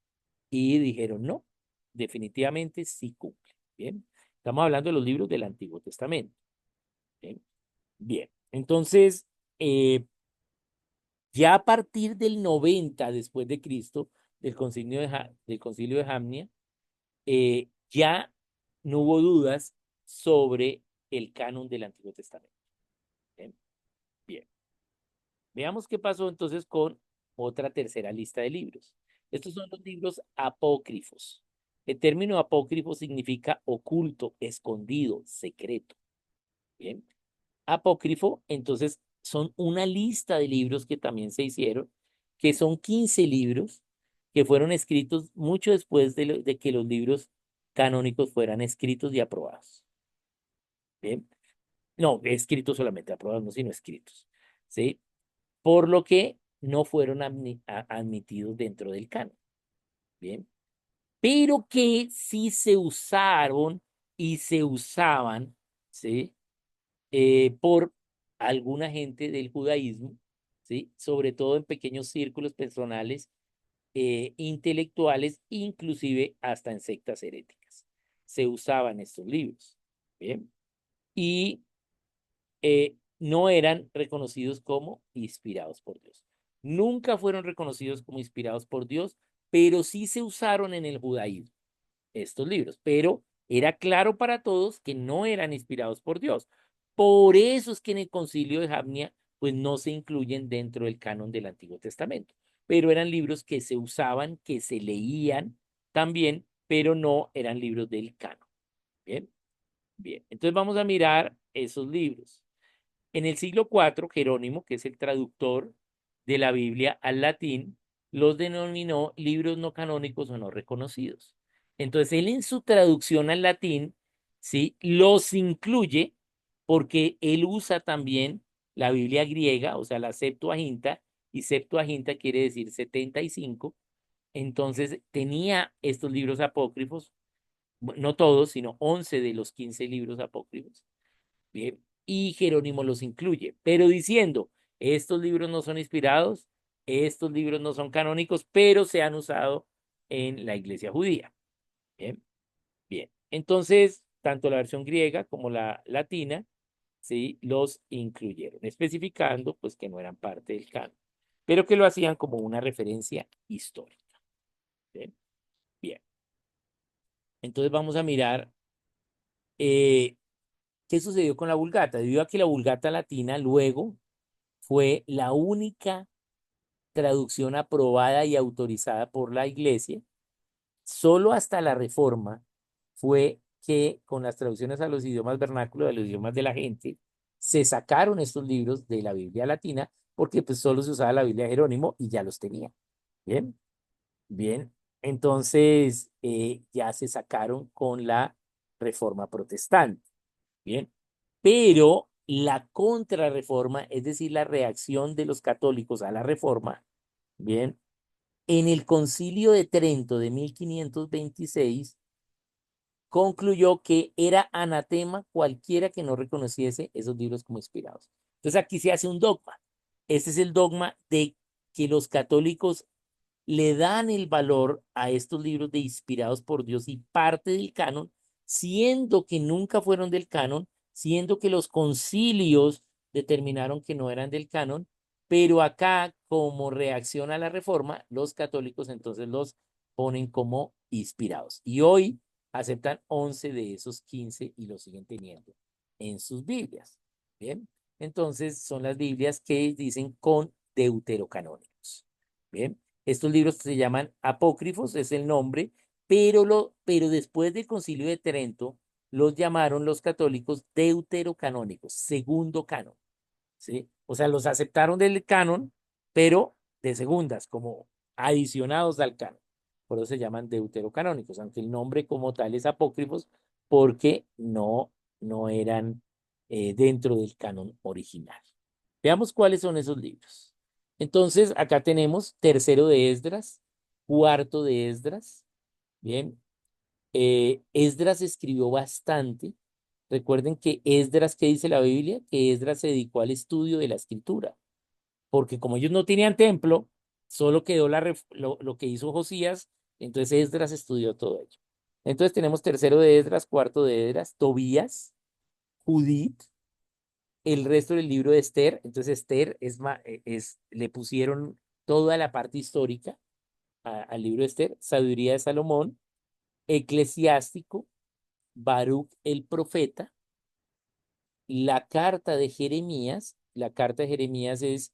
y dijeron, no, definitivamente sí cumple. Bien, estamos hablando de los libros del Antiguo Testamento. Bien, bien. Entonces, ya a partir del 90 después de Cristo, del concilio de Jamnia, ya no hubo dudas sobre el canon del Antiguo Testamento. Bien, bien. Veamos qué pasó entonces con otra tercera lista de libros. Estos son los libros apócrifos. El término apócrifo significa oculto, escondido, secreto. Bien. Apócrifo, entonces, son una lista de libros que también se hicieron, que son 15 libros que fueron escritos mucho después de que los libros canónicos fueran escritos y aprobados. Bien. No, escritos solamente, aprobados no, sino escritos. ¿Sí? Por lo que no fueron admitidos dentro del canon. Bien, pero que sí se usaron y se usaban, ¿sí? Por alguna gente del judaísmo, ¿sí? Sobre todo en pequeños círculos personales, intelectuales, inclusive hasta en sectas heréticas. Se usaban estos libros, ¿bien? Y no eran reconocidos como inspirados por Dios. Nunca fueron reconocidos como inspirados por Dios, pero sí se usaron en el judaísmo estos libros, pero era claro para todos que no eran inspirados por Dios. Por eso es que en el concilio de Jamnia, pues no se incluyen dentro del canon del Antiguo Testamento, pero eran libros que se usaban, que se leían también, pero no eran libros del canon. Bien, bien. Entonces vamos a mirar esos libros. En el siglo IV, Jerónimo, que es el traductor de la Biblia al latín, los denominó libros no canónicos o no reconocidos. Entonces, él en su traducción al latín, ¿sí? Los incluye porque él usa también la Biblia griega, o sea, la Septuaginta, y Septuaginta quiere decir 75. Entonces, tenía estos libros apócrifos, no todos, sino 11 de los 15 libros apócrifos. Bien, y Jerónimo los incluye, pero diciendo, estos libros no son inspirados, estos libros no son canónicos, pero se han usado en la iglesia judía. Bien, bien. Entonces, tanto la versión griega como la latina, sí, los incluyeron, especificando pues que no eran parte del canon, pero que lo hacían como una referencia histórica. Bien, bien. Entonces vamos a mirar qué sucedió con la Vulgata. Debido a que la Vulgata latina luego fue la única traducción aprobada y autorizada por la Iglesia. Solo hasta la Reforma fue que con las traducciones a los idiomas vernáculos, a los idiomas de la gente, se sacaron estos libros de la Biblia latina porque pues solo se usaba la Biblia de Jerónimo y ya los tenía. Bien, bien. Entonces ya se sacaron con la Reforma protestante. Bien, pero la contrarreforma, es decir, la reacción de los católicos a la reforma, bien, en el Concilio de Trento de 1526 concluyó que era anatema cualquiera que no reconociese esos libros como inspirados. Entonces aquí se hace un dogma. Este es el dogma de que los católicos le dan el valor a estos libros de inspirados por Dios y parte del canon, siendo que nunca fueron del canon, siendo que los concilios determinaron que no eran del canon, pero acá, como reacción a la reforma, los católicos entonces los ponen como inspirados. Y hoy aceptan 11 de esos 15 y los siguen teniendo en sus Biblias. Bien, entonces son las Biblias que dicen con deuterocanónicos. Bien, estos libros se llaman apócrifos, es el nombre, pero después del Concilio de Trento los llamaron los católicos deuterocanónicos, segundo canon, ¿sí? O sea, los aceptaron del canon, pero de segundas, como adicionados al canon. Por eso se llaman deuterocanónicos, aunque el nombre como tal es apócrifos, porque no eran dentro del canon original. Veamos cuáles son esos libros. Entonces, acá tenemos tercero de Esdras, cuarto de Esdras, Bien. Esdras escribió bastante. Recuerden que Esdras, ¿qué dice la Biblia? Que Esdras se dedicó al estudio de la escritura, porque como ellos no tenían templo, solo quedó lo que hizo Josías, entonces Esdras estudió todo ello. Entonces tenemos tercero de Esdras, cuarto de Esdras, Tobías, Judith, el resto del libro de Esther. Entonces Esther le pusieron toda la parte histórica al libro de Esther, Sabiduría de Salomón, Eclesiástico, Baruch el profeta, la carta de Jeremías. La carta de Jeremías es,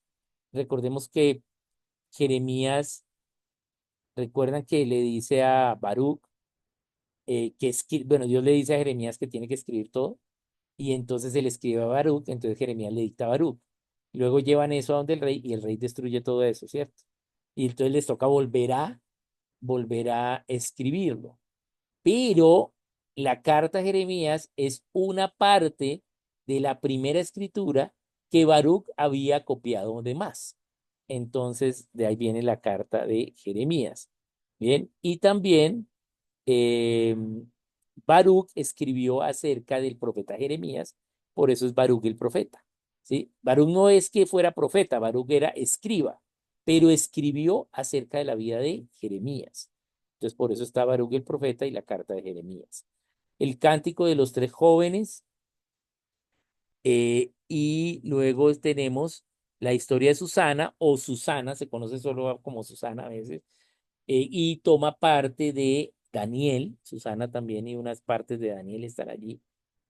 recordemos que Jeremías, recuerdan que le dice a Baruch bueno, Dios le dice a Jeremías que tiene que escribir todo, y entonces él escribe a Baruch, entonces Jeremías le dicta a Baruch. Luego llevan eso a donde el rey y el rey destruye todo eso, ¿cierto? Y entonces les toca volver a escribirlo. Pero la carta a Jeremías es una parte de la primera escritura que Baruch había copiado de más. Entonces, de ahí viene la carta de Jeremías. Bien, y también eh, Baruch escribió acerca del profeta Jeremías, por eso es Baruch el profeta. ¿Sí? Baruch no es que fuera profeta, Baruch era escriba, pero escribió acerca de la vida de Jeremías. Entonces, por eso está Baruch el profeta y la carta de Jeremías. El cántico de los tres jóvenes, y luego tenemos la historia de Susana, o Susana, se conoce solo como Susana a veces, y toma parte de Daniel. Susana también, y unas partes de Daniel están allí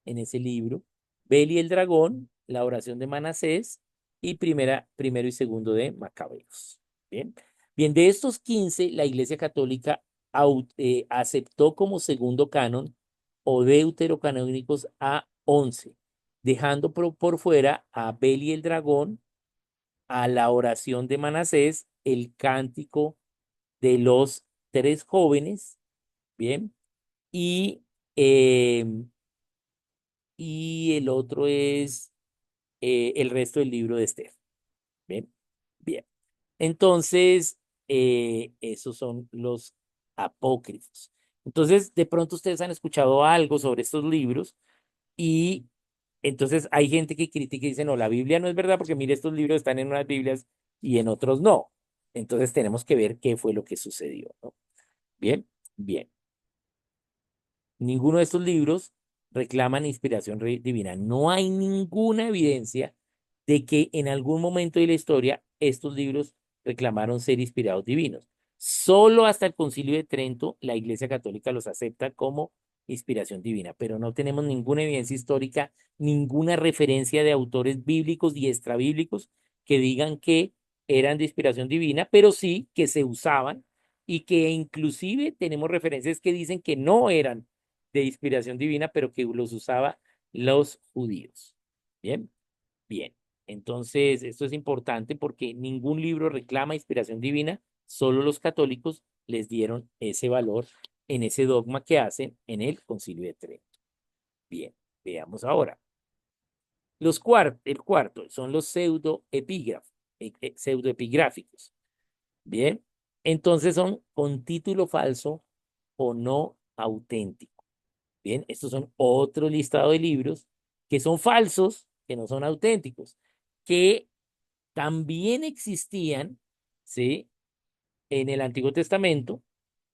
en ese libro. Bel y el dragón, la oración de Manasés, y primero y segundo de Macabeos. Bien, bien, de estos 15 la Iglesia Católica aceptó como segundo canon o deuterocanónicos a 11, dejando por fuera a Bel y el dragón, a la oración de Manasés, el cántico de los tres jóvenes. Bien, y, eh, y el otro es el resto del libro de Esther. Bien, bien. Entonces, esos son los apócrifos. Entonces, de pronto ustedes han escuchado algo sobre estos libros, y entonces hay gente que critica y dice, no, la Biblia no es verdad porque mire, estos libros están en unas Biblias y en otros no. Entonces tenemos que ver qué fue lo que sucedió, ¿no? Bien, bien. Ninguno de estos libros reclaman inspiración divina. No hay ninguna evidencia de que en algún momento de la historia estos libros reclamaron ser inspirados divinos. Solo hasta el Concilio de Trento la Iglesia Católica los acepta como inspiración divina, pero no tenemos ninguna evidencia histórica, ninguna referencia de autores bíblicos y extrabíblicos que digan que eran de inspiración divina, pero sí que se usaban, y que inclusive tenemos referencias que dicen que no eran de inspiración divina, pero que los usaba los judíos. Bien, bien. Entonces, esto es importante porque ningún libro reclama inspiración divina, solo los católicos les dieron ese valor en ese dogma que hacen en el Concilio de Trento. Bien, veamos ahora. El cuarto son los pseudoepigráficos. Bien, entonces son con título falso o no auténtico. Bien, estos son otro listado de libros que son falsos, que no son auténticos, que también existían, ¿sí? En el Antiguo Testamento,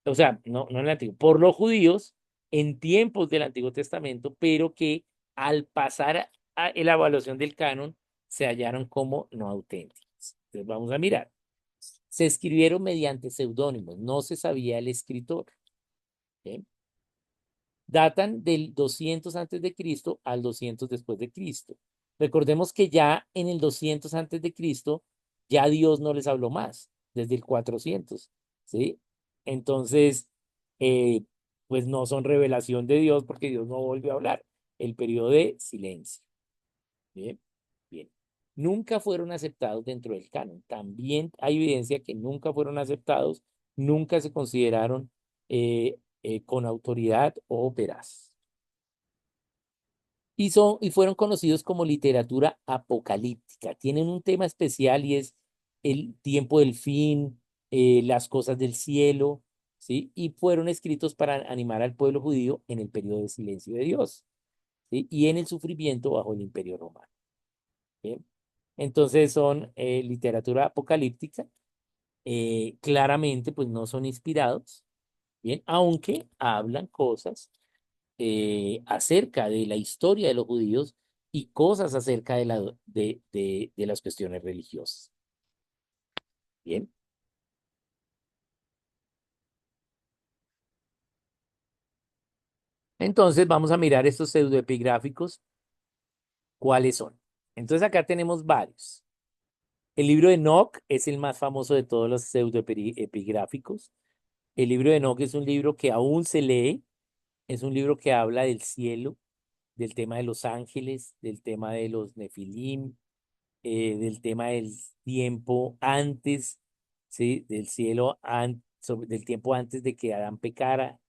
o sea, no en el Antiguo, por los judíos en tiempos del Antiguo Testamento, pero que al pasar a la evaluación del canon se hallaron como no auténticos. Entonces vamos a mirar. Se escribieron mediante seudónimos, no se sabía el escritor. ¿Sí? Datan del 200 antes de Cristo al 200 después de Cristo. Recordemos que ya en el 200 antes de Cristo, ya Dios no les habló más, desde el 400, ¿sí? Entonces, eh, pues no son revelación de Dios porque Dios no volvió a hablar. El periodo de silencio. Bien, bien. Nunca fueron aceptados dentro del canon. También hay evidencia que nunca fueron aceptados, nunca se consideraron con autoridad o veraz. Y fueron conocidos como literatura apocalíptica. Tienen un tema especial y es el tiempo del fin, las cosas del cielo. ¿sí? Y fueron escritos para animar al pueblo judío en el periodo de silencio de Dios, ¿sí? Y en el sufrimiento bajo el imperio romano. ¿Bien? Entonces son literatura apocalíptica, claramente pues no son inspirados, ¿bien? Aunque hablan cosas acerca de la historia de los judíos y cosas acerca de las cuestiones religiosas. Bien, entonces vamos a mirar estos pseudoepigráficos, cuáles son. Entonces acá tenemos varios. El libro de Enoch es el más famoso de todos los pseudoepigráficos. El libro de Enoch es un libro que aún se lee, es un libro que habla del cielo, del tema de los ángeles, del tema de los nefilim, del tema del tiempo antes, ¿sí? Del cielo, del tiempo antes de que Adán pecara.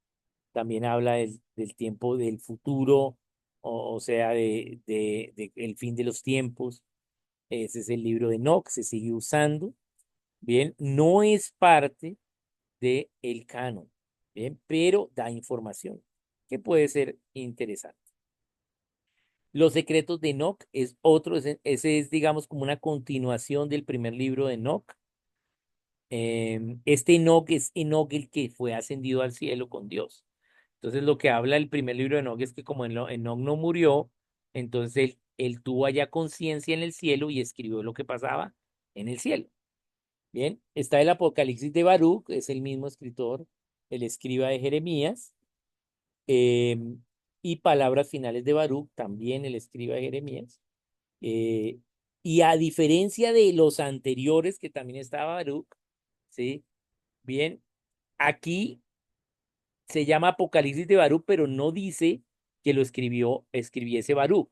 También habla del tiempo del futuro, o sea, de el fin de los tiempos. Ese es el libro de Enoch, se sigue usando. Bien, no es parte del canon, bien, pero da información que puede ser interesante. Los secretos de Enoch es otro, ese es, digamos, como una continuación del primer libro de Enoch. Este Enoch es Enoch el que fue ascendido al cielo con Dios. Entonces, lo que habla el primer libro de Enoch es que como Enoch no murió, entonces él tuvo allá conciencia en el cielo y escribió lo que pasaba en el cielo. Bien, está el Apocalipsis de Baruch, es el mismo escritor, el escriba de Jeremías, em, y Palabras finales de Baruch, también el escriba de Jeremías. Eh, y a diferencia de los anteriores, que también estaba Baruch, ¿sí? Bien, aquí se llama Apocalipsis de Baruch, pero no dice que escribiese Baruch.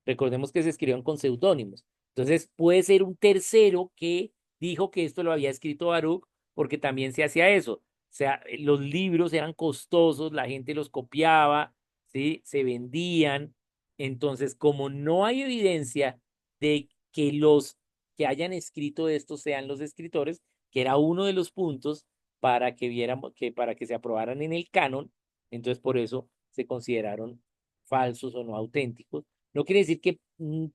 Recordemos que se escribieron con seudónimos. Entonces, puede ser un tercero que dijo que esto lo había escrito Baruch, porque también se hacía eso. O sea, los libros eran costosos, la gente los copiaba, ¿sí? Se vendían. Entonces, como no hay evidencia de que los que hayan escrito esto sean los escritores, que era uno de los puntos, para que viéramos que para que se aprobaran en el canon, entonces por eso se consideraron falsos o no auténticos. No quiere decir que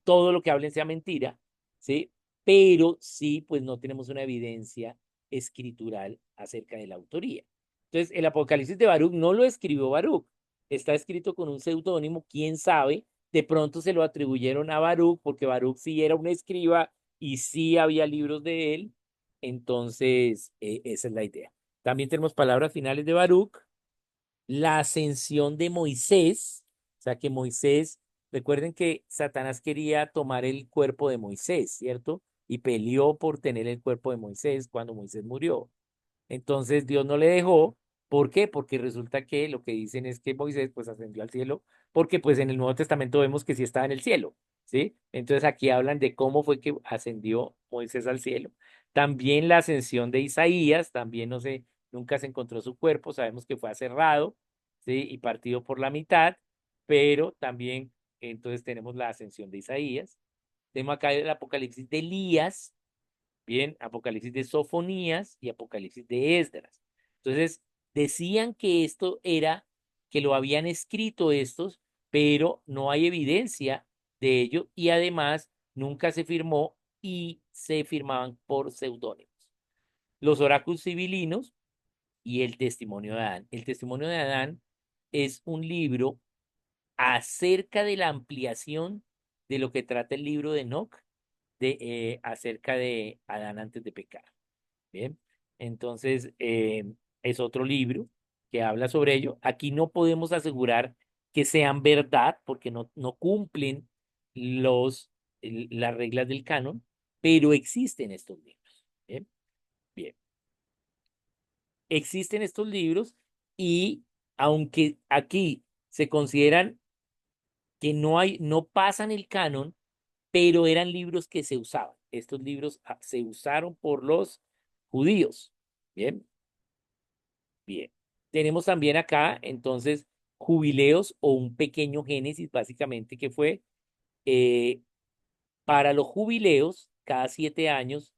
todo lo que hablen sea mentira, ¿sí? Pero sí, pues no tenemos una evidencia escritural acerca de la autoría. Entonces, el Apocalipsis de Baruch no lo escribió Baruch, está escrito con un seudónimo, quién sabe, de pronto se lo atribuyeron a Baruch, porque Baruch sí era un escriba y sí había libros de él, entonces esa es la idea. También tenemos palabras finales de Baruch, la ascensión de Moisés, o sea que Moisés, recuerden que Satanás quería tomar el cuerpo de Moisés, ¿cierto? Y peleó por tener el cuerpo de Moisés cuando Moisés murió. Entonces Dios no le dejó. ¿Por qué? Porque resulta que lo que dicen es que Moisés pues ascendió al cielo, porque pues en el Nuevo Testamento vemos que sí estaba en el cielo, ¿sí? Entonces aquí hablan de cómo fue que ascendió Moisés al cielo. También la ascensión de Isaías, también no sé, nunca se encontró su cuerpo, sabemos que fue aserrado, ¿sí? Y partido por la mitad, pero también entonces tenemos la ascensión de Isaías. Tenemos acá el Apocalipsis de Elías, bien, Apocalipsis de Sofonías y Apocalipsis de Esdras. Entonces, decían que esto era, que lo habían escrito estos, pero no hay evidencia de ello y además nunca se firmó y se firmaban por seudónimos. Los oráculos civilinos y el testimonio de Adán. El testimonio de Adán es un libro acerca de la ampliación de lo que trata el libro de Enoch, acerca de Adán antes de pecar. Bien, entonces es otro libro que habla sobre ello. Aquí no podemos asegurar que sean verdad porque no cumplen las reglas del canon, pero existen estos libros. Bien, bien. Existen estos libros y aunque aquí se consideran que no pasan el canon, pero eran libros que se usaban. Estos libros se usaron por los judíos. Bien, bien. Tenemos también acá, entonces, jubileos o un pequeño génesis, básicamente, que fue eh, para los jubileos, cada 7 años,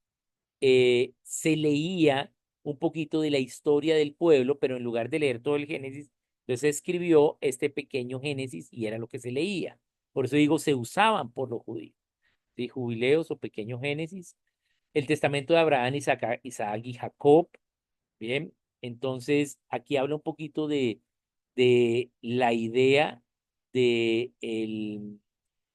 se leía un poquito de la historia del pueblo, pero en lugar de leer todo el Génesis, entonces escribió este pequeño Génesis y era lo que se leía. Por eso digo, se usaban por los judíos, ¿sí? Jubileos o pequeño Génesis. El testamento de Abraham, Isaac y Jacob, ¿bien? Entonces, aquí habla un poquito de la idea de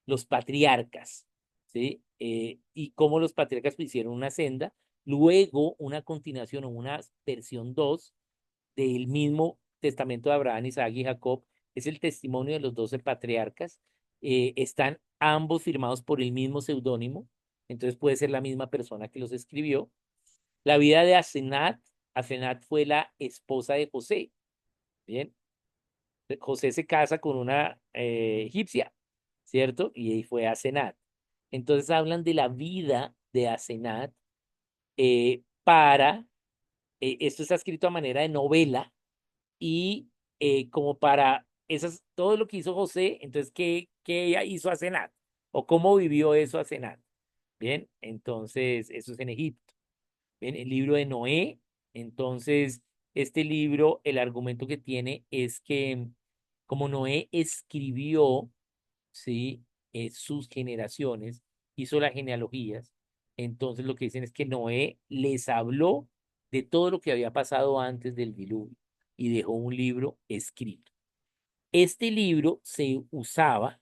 los patriarcas, ¿sí? Y cómo los patriarcas pues, hicieron una senda, luego una continuación o una versión 2 del mismo testamento de Abraham, Isaac y Jacob, es el testimonio de los 12 patriarcas, están ambos firmados por el mismo seudónimo, entonces puede ser la misma persona que los escribió. La vida de Asenat, Asenat fue la esposa de José, ¿bien? José se casa con una egipcia, ¿cierto? Y ahí fue Asenat. Entonces hablan de la vida de Asenat esto está escrito a manera de novela y como para todo lo que hizo José, entonces, ¿qué ella hizo Asenat? ¿O cómo vivió eso Asenat? Bien, entonces, eso es en Egipto. Bien, el libro de Noé, entonces, este libro, el argumento que tiene es que como Noé escribió, ¿sí? Sus generaciones, hizo las genealogías, entonces lo que dicen es que Noé les habló de todo lo que había pasado antes del diluvio y dejó un libro escrito. Este libro se usaba,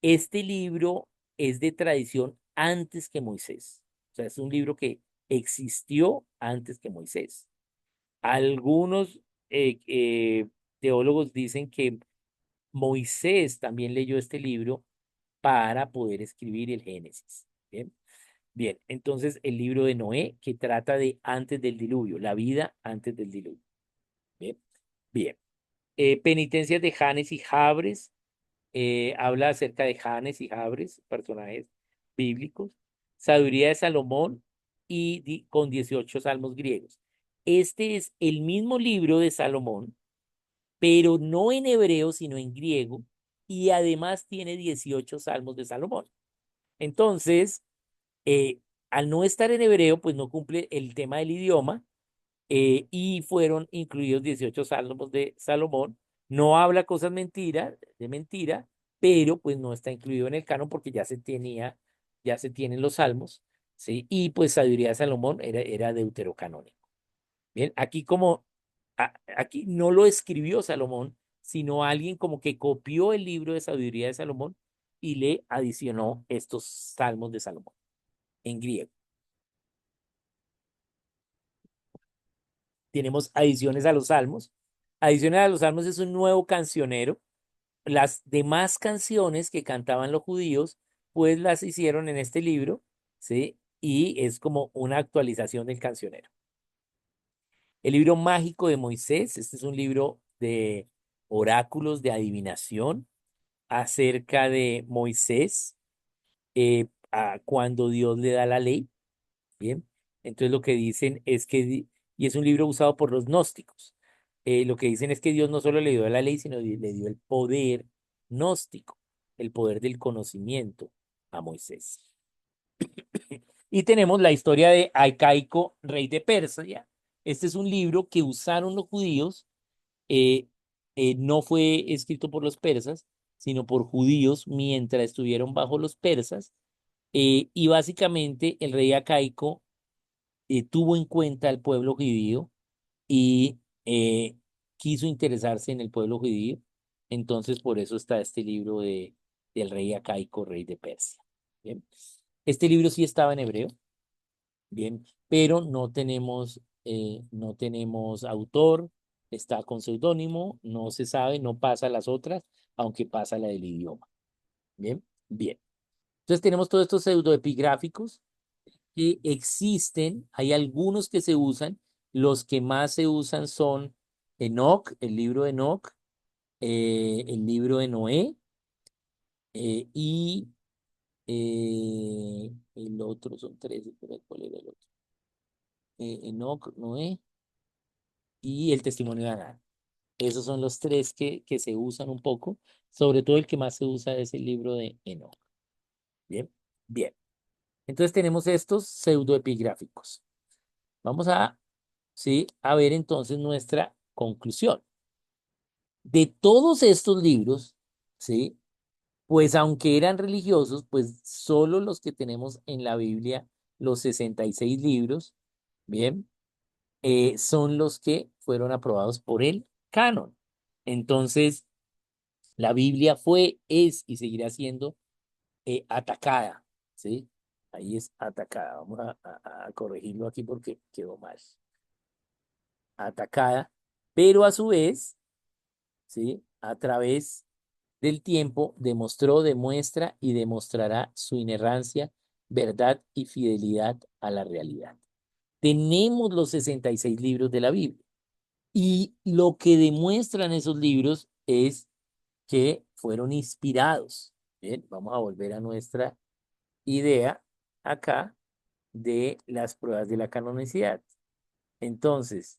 este libro es de tradición antes que Moisés, o sea, es un libro que existió antes que Moisés. Algunos teólogos dicen que Moisés también leyó este libro para poder escribir el Génesis. Bien, bien, entonces el libro de Noé que trata de antes del diluvio, la vida antes del diluvio. Bien, bien. Penitencias de Janes y Jabres, habla acerca de Janes y Jabres, personajes bíblicos. Sabiduría de Salomón y con 18 salmos griegos. Este es el mismo libro de Salomón, pero no en hebreo, sino en griego, y además tiene 18 salmos de Salomón. Entonces, eh, al no estar en hebreo, pues no cumple el tema del idioma y fueron incluidos 18 salmos de Salomón. No habla cosas mentiras, de mentira, pero pues no está incluido en el canon porque ya se tienen los salmos, ¿sí? Y pues sabiduría de Salomón era deuterocanónico. Bien, aquí aquí no lo escribió Salomón, sino alguien como que copió el libro de sabiduría de Salomón y le adicionó estos salmos de Salomón en griego. Tenemos adiciones a los salmos. Adiciones a los salmos es un nuevo cancionero. Las demás canciones que cantaban los judíos, pues las hicieron en este libro, ¿sí? Y es como una actualización del cancionero. El libro mágico de Moisés, este es un libro de oráculos de adivinación acerca de Moisés cuando Dios le da la ley. Bien, entonces lo que dicen es y es un libro usado por los gnósticos, lo que dicen es que Dios no solo le dio la ley, sino le dio el poder gnóstico, el poder del conocimiento a Moisés. Y tenemos la historia de Arcaico, rey de Persia. Este es un libro que usaron los judíos, eh, no fue escrito por los persas, sino por judíos mientras estuvieron bajo los persas. Y básicamente el rey Acaico tuvo en cuenta al pueblo judío y quiso interesarse en el pueblo judío. Entonces, por eso está este libro del rey Acaico, rey de Persia. Bien. Este libro sí estaba en hebreo, bien, pero no tenemos autor, está con seudónimo, no se sabe, no pasa las otras, aunque pasa la del idioma. Bien, bien. Entonces tenemos todos estos pseudoepigráficos que existen, hay algunos que se usan, los que más se usan son Enoc, el libro de Enoc, el libro de Noé y el otro, son tres, espera, ¿cuál era el otro? Enoc, Noé y el testimonio de Adán. Esos son los tres que se usan un poco, sobre todo el que más se usa es el libro de Enoc. Bien, bien. Entonces tenemos estos pseudoepigráficos. Vamos a ¿sí? A ver entonces nuestra conclusión. De todos estos libros, ¿sí? Pues aunque eran religiosos, pues solo los que tenemos en la Biblia, los 66 libros, bien, son los que fueron aprobados por el canon. Entonces, la Biblia fue, es y seguirá siendo atacada, ¿sí? Ahí es atacada. Vamos a corregirlo aquí porque quedó mal. Atacada, pero a su vez, ¿sí? A través del tiempo demostró, demuestra y demostrará su inerrancia, verdad y fidelidad a la realidad. Tenemos los 66 libros de la Biblia y lo que demuestran esos libros es que fueron inspirados. Bien, vamos a volver a nuestra idea acá de las pruebas de la canonicidad. Entonces,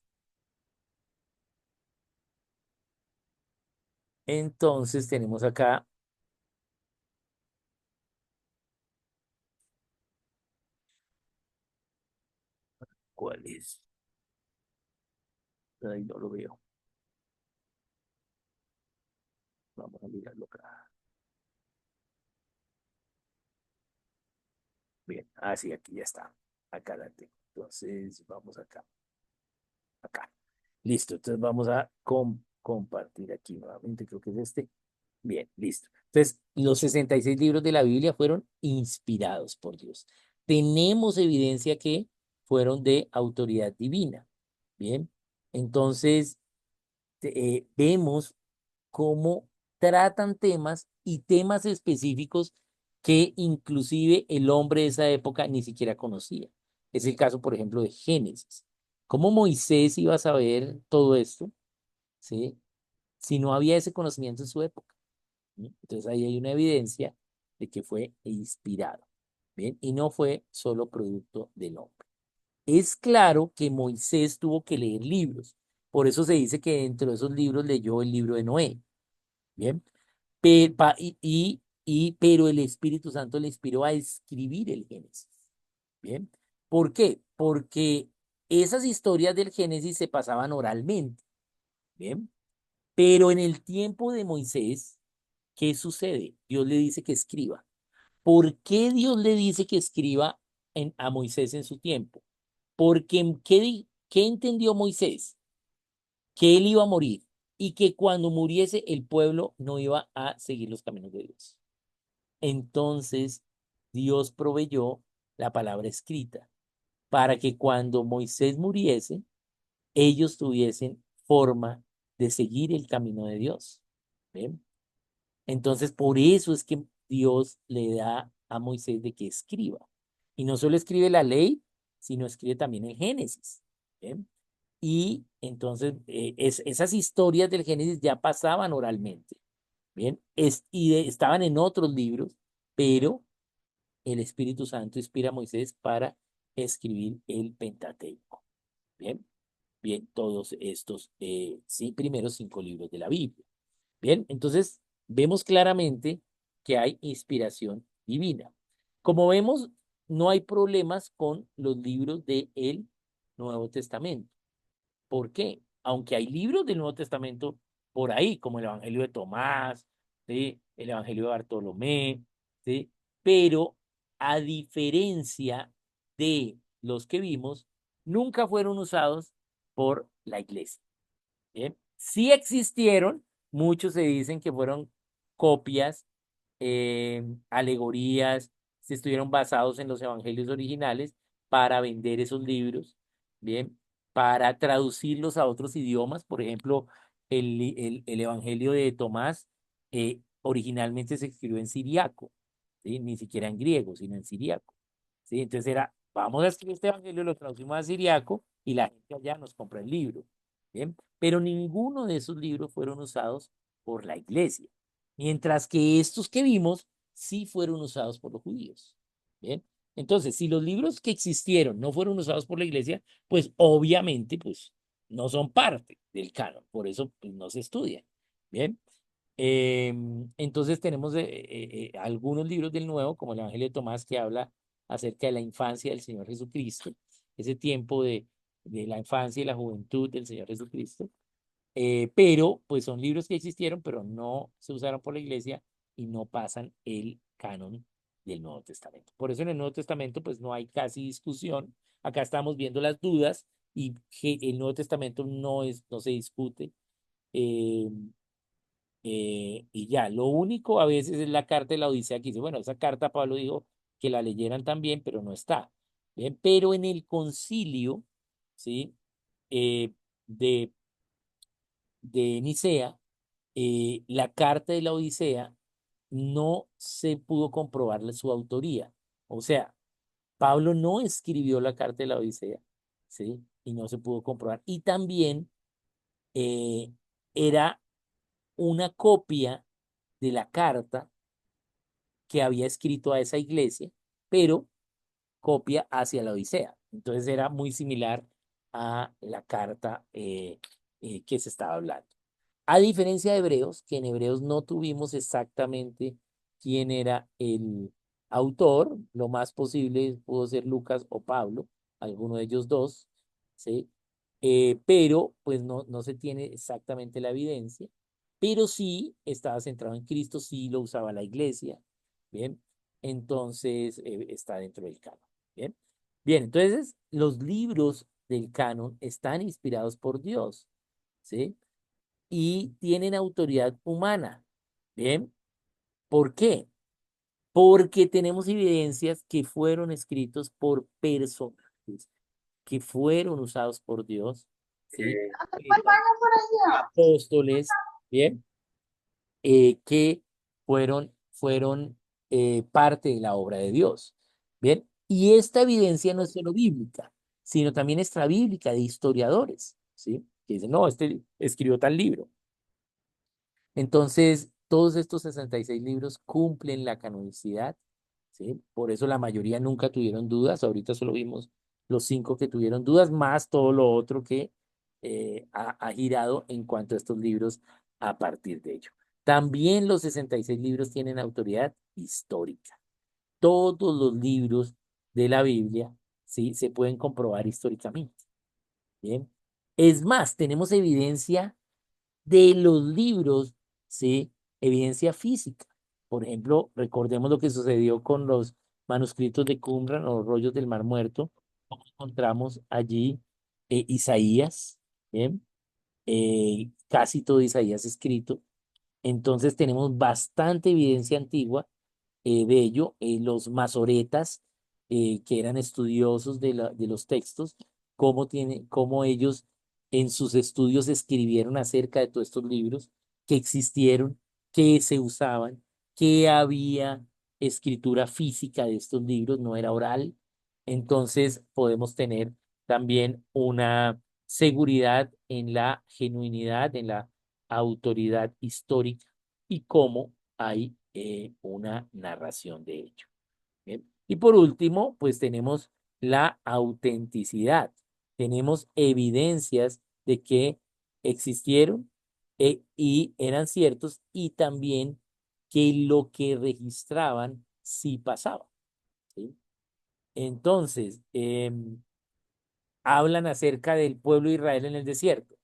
entonces tenemos acá, ¿cuál es? Ahí no lo veo. Vamos a mirarlo acá. Bien, sí, aquí ya está. Acá la tengo. Entonces, vamos acá, acá. Listo, entonces vamos a compartir aquí nuevamente, creo que es este. Bien, listo. Entonces, los 66 libros de la Biblia fueron inspirados por Dios. Tenemos evidencia que fueron de autoridad divina. Bien, entonces vemos cómo tratan temas y temas específicos que inclusive el hombre de esa época ni siquiera conocía. Es el caso, por ejemplo, de Génesis. ¿Cómo Moisés iba a saber todo esto, sí? Si no había ese conocimiento en su época. ¿Sí? Entonces ahí hay una evidencia de que fue inspirado, ¿bien? Y no fue solo producto del hombre. Es claro que Moisés tuvo que leer libros. Por eso se dice que dentro de esos libros leyó el libro de Noé. Bien, pero el Espíritu Santo le inspiró a escribir el Génesis. Bien, ¿por qué? Porque esas historias del Génesis se pasaban oralmente. Bien, pero en el tiempo de Moisés, ¿qué sucede? Dios le dice que escriba. ¿Por qué Dios le dice que escriba a Moisés en su tiempo? Porque ¿qué entendió Moisés? Que él iba a morir y que cuando muriese el pueblo no iba a seguir los caminos de Dios. Entonces, Dios proveyó la palabra escrita para que cuando Moisés muriese, ellos tuviesen forma de seguir el camino de Dios. ¿Ven? Entonces, por eso es que Dios le da a Moisés de que escriba. Y no solo escribe la ley, sino escribe también el Génesis. ¿Ven? Y entonces esas historias del Génesis ya pasaban oralmente. Bien, estaban en otros libros, pero el Espíritu Santo inspira a Moisés para escribir el Pentateuco. Bien, bien, todos estos sí, primeros 5 libros de la Biblia. Bien, entonces vemos claramente que hay inspiración divina. Como vemos, no hay problemas con los libros del Nuevo Testamento. ¿Por qué? Aunque hay libros del Nuevo Testamento por ahí, como el Evangelio de Tomás, ¿sí? El Evangelio de Bartolomé, ¿sí? Pero a diferencia de los que vimos, nunca fueron usados por la iglesia. Bien, sí existieron, muchos se dicen que fueron copias, alegorías, se estuvieron basados en los evangelios originales para vender esos libros, bien, para traducirlos a otros idiomas. Por ejemplo, el evangelio de Tomás originalmente se escribió en siriaco, ¿sí? Ni siquiera en griego, sino en siriaco. ¿Sí? Entonces era, vamos a escribir este evangelio, lo traducimos a siriaco y la gente allá nos compra el libro. ¿Bien? Pero ninguno de esos libros fueron usados por la iglesia, mientras que estos que vimos sí fueron usados por los judíos. ¿Bien? Entonces, si los libros que existieron no fueron usados por la iglesia, pues obviamente pues, no son parte del canon, por eso pues, no se estudian. ¿Bien? Entonces tenemos algunos libros del Nuevo, como el Evangelio de Tomás, que habla acerca de la infancia del Señor Jesucristo, ese tiempo de la infancia y la juventud del Señor Jesucristo. Pero pues son libros que existieron, pero no se usaron por la iglesia y no pasan el canon del Nuevo Testamento. Por eso en el Nuevo Testamento pues no hay casi discusión. Acá estamos viendo las dudas y que el Nuevo Testamento no se discute. eh, y ya, lo único a veces es la carta de la Odisea que dice, bueno, esa carta Pablo dijo que la leyeran también, pero no está. Bien, pero en el concilio, ¿sí? Eh, de, de Nicea, la carta de la Odisea no se pudo comprobar su autoría. O sea, Pablo no escribió la carta de la Odisea, ¿sí? Y no se pudo comprobar. Y también eh, era una copia de la carta que había escrito a esa iglesia, pero copia hacia la Odisea. Entonces era muy similar a la carta que se estaba hablando. A diferencia de Hebreos, que en Hebreos no tuvimos exactamente quién era el autor, lo más posible pudo ser Lucas o Pablo, alguno de ellos dos, ¿sí? Pero pues no se tiene exactamente la evidencia, pero sí estaba centrado en Cristo, sí lo usaba la iglesia, ¿bien? Entonces está dentro del canon, ¿bien? Bien, entonces los libros del canon están inspirados por Dios, ¿sí? Y tienen autoridad humana. ¿Bien? ¿Por qué? Porque tenemos evidencias que fueron escritos por personajes que fueron usados por Dios, ¿sí? Profetas, apóstoles, ¿bien? Que fueron parte de la obra de Dios, ¿bien? Y esta evidencia no es solo bíblica, sino también extrabíblica de historiadores, ¿sí? Que dicen, no, este escribió tal libro. Entonces, todos estos 66 libros cumplen la canonicidad, ¿sí? Por eso la mayoría nunca tuvieron dudas. Ahorita solo vimos los 5 que tuvieron dudas, más todo lo otro que ha girado en cuanto a estos libros a partir de ello. También los 66 libros tienen autoridad histórica. Todos los libros de la Biblia, ¿sí? Se pueden comprobar históricamente, ¿bien? Es más, tenemos evidencia de los libros, ¿sí? Evidencia física. Por ejemplo, recordemos lo que sucedió con los manuscritos de Qumran o los rollos del Mar Muerto. Encontramos allí Isaías, ¿bien? Casi todo Isaías escrito. Entonces tenemos bastante evidencia antigua de ello. Los masoretas, que eran estudiosos de los textos, cómo ellos en sus estudios escribieron acerca de todos estos libros que existieron, que se usaban, que había escritura física de estos libros, no era oral. Entonces podemos tener también una seguridad en la genuinidad, en la autoridad histórica y cómo hay una narración de ello. ¿Bien? Y por último, pues tenemos la autenticidad. Tenemos evidencias de que existieron y eran ciertos y también que lo que registraban sí pasaba. ¿Sí? Entonces, hablan acerca del pueblo de Israel en el desierto.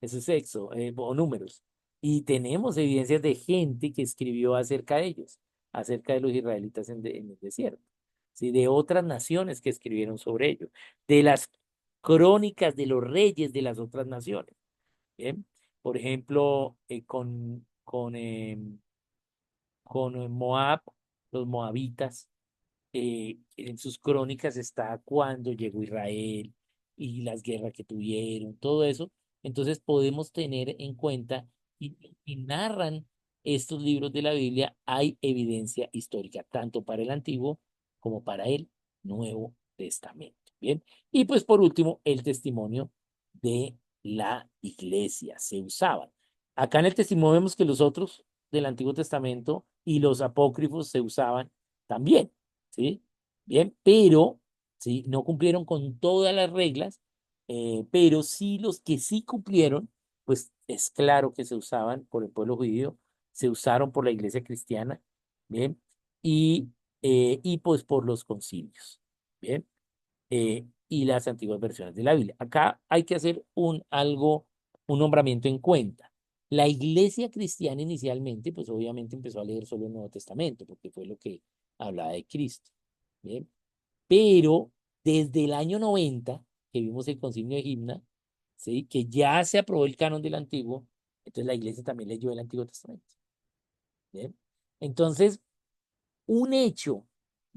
Eso es sexo o números. Y tenemos evidencias de gente que escribió acerca de ellos, acerca de los israelitas en el desierto, ¿sí? De otras naciones que escribieron sobre ellos, de las crónicas de los reyes de las otras naciones. ¿Bien? Por ejemplo, con Moab, los moabitas en sus crónicas está cuando llegó Israel y las guerras que tuvieron, todo eso. Entonces podemos tener en cuenta y narran estos libros de la Biblia, hay evidencia histórica, tanto para el Antiguo como para el Nuevo Testamento. Bien, y pues por último, el testimonio de la iglesia se usaban. Acá en el testimonio vemos que los otros del Antiguo Testamento y los apócrifos se usaban también. ¿Sí? Bien, pero, ¿sí? No cumplieron con todas las reglas, pero sí los que sí cumplieron, pues es claro que se usaban por el pueblo judío, se usaron por la iglesia cristiana, ¿bien? Y pues por los concilios, ¿bien? y las antiguas versiones de la Biblia. Acá hay que hacer un nombramiento en cuenta. La iglesia cristiana inicialmente, pues obviamente empezó a leer solo el Nuevo Testamento, porque fue lo que hablaba de Cristo. ¿Bien? Pero desde el año 90 que vimos el Concilio de Gimna, ¿sí? Que ya se aprobó el canon del Antiguo, entonces la iglesia también leyó el Antiguo Testamento. ¿Bien? Entonces, un hecho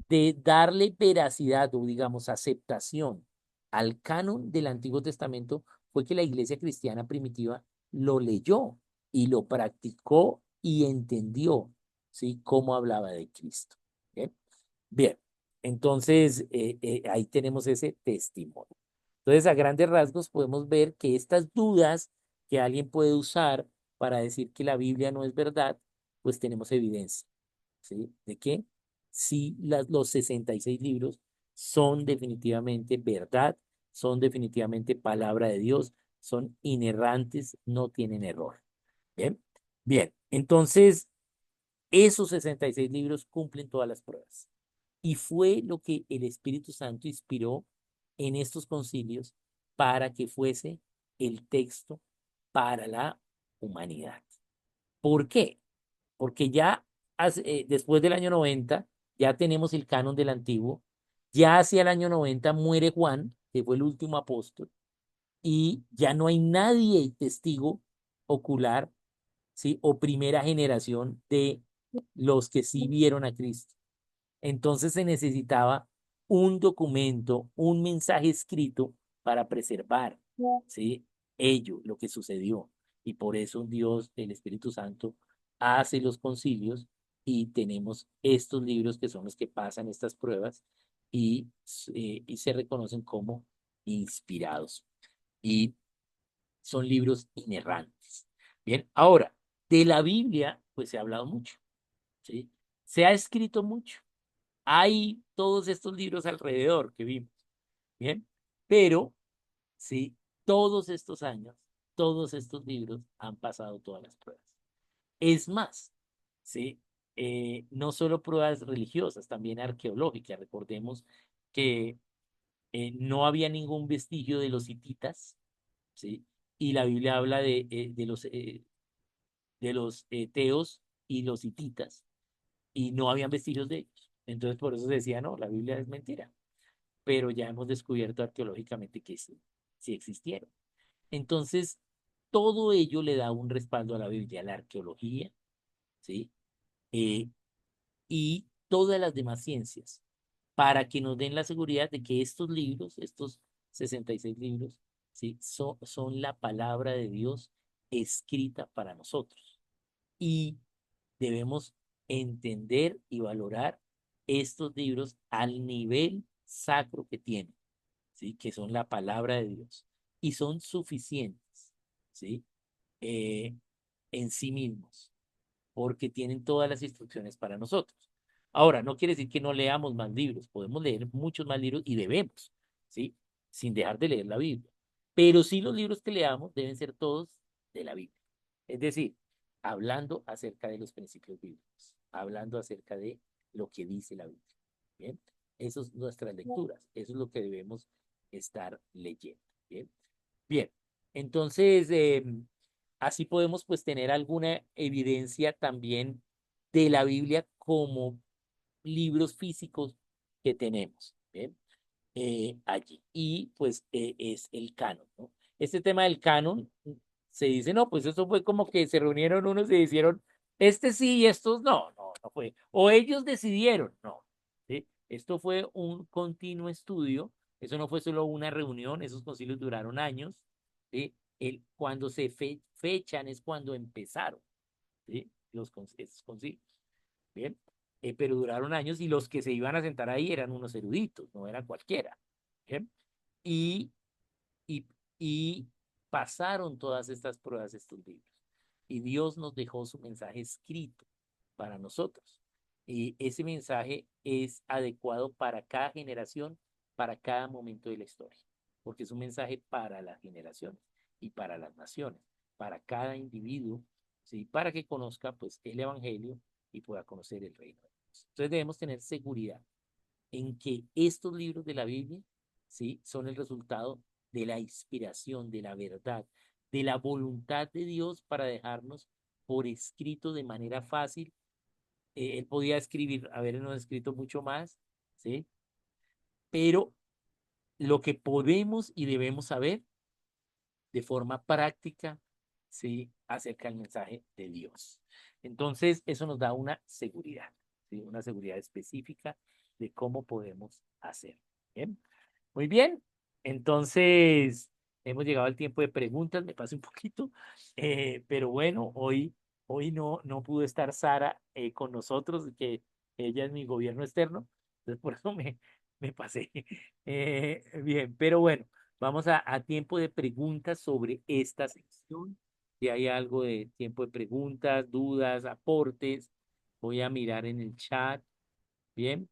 de darle veracidad o, digamos, aceptación al canon del Antiguo Testamento fue que la iglesia cristiana primitiva lo leyó y lo practicó y entendió, ¿sí? Cómo hablaba de Cristo. Bien, bien. Entonces, ahí tenemos ese testimonio. Entonces, a grandes rasgos podemos ver que estas dudas que alguien puede usar para decir que la Biblia no es verdad, pues tenemos evidencia. ¿Sí? ¿De qué? Sí, los 66 libros son definitivamente verdad, son definitivamente palabra de Dios, son inerrantes, no tienen error. Bien, bien. Entonces, esos 66 libros cumplen todas las pruebas. Y fue lo que el Espíritu Santo inspiró en estos concilios para que fuese el texto para la humanidad. ¿Por qué? Porque ya después del año 90 ya tenemos el canon del Antiguo, ya hacia el año 90 muere Juan, que fue el último apóstol, y ya no hay nadie testigo ocular, ¿sí? O primera generación de los que sí vieron a Cristo. Entonces se necesitaba un documento, un mensaje escrito para preservar, ¿sí? Ello, lo que sucedió. Y por eso Dios, el Espíritu Santo, hace los concilios y tenemos estos libros que son los que pasan estas pruebas y se reconocen como inspirados. Y son libros inerrantes. Bien, ahora, de la Biblia, pues se ha hablado mucho, ¿sí? Se ha escrito mucho. Hay todos estos libros alrededor que vimos, ¿bien? Pero, sí, todos estos años, todos estos libros han pasado todas las pruebas. Es más, sí, no solo pruebas religiosas, también arqueológicas. Recordemos que no había ningún vestigio de los hititas, ¿sí? Y la Biblia habla de los teos y los hititas, y no habían vestigios de ellos. Entonces, por eso se decía, no, la Biblia es mentira. Pero ya hemos descubierto arqueológicamente que sí, sí existieron. Entonces, todo ello le da un respaldo a la Biblia, la arqueología, ¿sí? Eh, y todas las demás ciencias, para que nos den la seguridad de que estos libros, estos 66 libros, ¿sí? Son la palabra de Dios escrita para nosotros. Y debemos entender y valorar estos libros al nivel sacro que tienen, ¿sí? Que son la palabra de Dios. Y son suficientes, ¿sí? Eh, en sí mismos, porque tienen todas las instrucciones para nosotros. Ahora, no quiere decir que no leamos más libros, podemos leer muchos más libros y debemos, ¿sí? Sin dejar de leer la Biblia. Pero sí los libros que leamos deben ser todos de la Biblia. Es decir, hablando acerca de los principios bíblicos, hablando acerca de lo que dice la Biblia. ¿Bien? Esas son nuestras lecturas, eso es lo que debemos estar leyendo. Bien, bien. Entonces, así podemos pues tener alguna evidencia también de la Biblia como libros físicos que tenemos, ¿bien? Allí. Y pues es el canon, ¿no? Este tema del canon se dice, no, pues eso fue como que se reunieron unos y dijeron, este sí y estos no, no, no fue. O ellos decidieron, no. ¿Sí? Esto fue un continuo estudio, eso no fue solo una reunión, esos concilios duraron años, ¿sí? Cuando se fechan es cuando empezaron, ¿sí? Esos concilios. Bien, pero duraron años y los que se iban a sentar ahí eran unos eruditos, no eran cualquiera. Bien, y, y, y pasaron todas estas pruebas, estos libros. Y Dios nos dejó su mensaje escrito para nosotros. Y ese mensaje es adecuado para cada generación, para cada momento de la historia, porque es un mensaje para las generaciones y para las naciones, para cada individuo, ¿sí? Para que conozca pues el Evangelio y pueda conocer el reino de Dios. Entonces debemos tener seguridad en que estos libros de la Biblia ¿sí? Son el resultado de la inspiración, de la verdad, de la voluntad de Dios para dejarnos por escrito de manera fácil. Él podía escribir, habernos escrito mucho más, ¿sí? Pero lo que podemos y debemos saber de forma práctica, ¿sí? Acerca del mensaje de Dios. Entonces, eso nos da una seguridad, ¿sí? Una seguridad específica de cómo podemos hacer. ¿Bien? Muy bien. Entonces, hemos llegado al tiempo de preguntas, me pasé un poquito, pero bueno, hoy no pudo estar Sara con nosotros, que ella es mi gobierno externo, entonces por eso me pasé. Bien, pero bueno. Vamos a tiempo de preguntas sobre esta sección. Si hay algo de tiempo de preguntas, dudas, aportes, voy a mirar en el chat. Bien,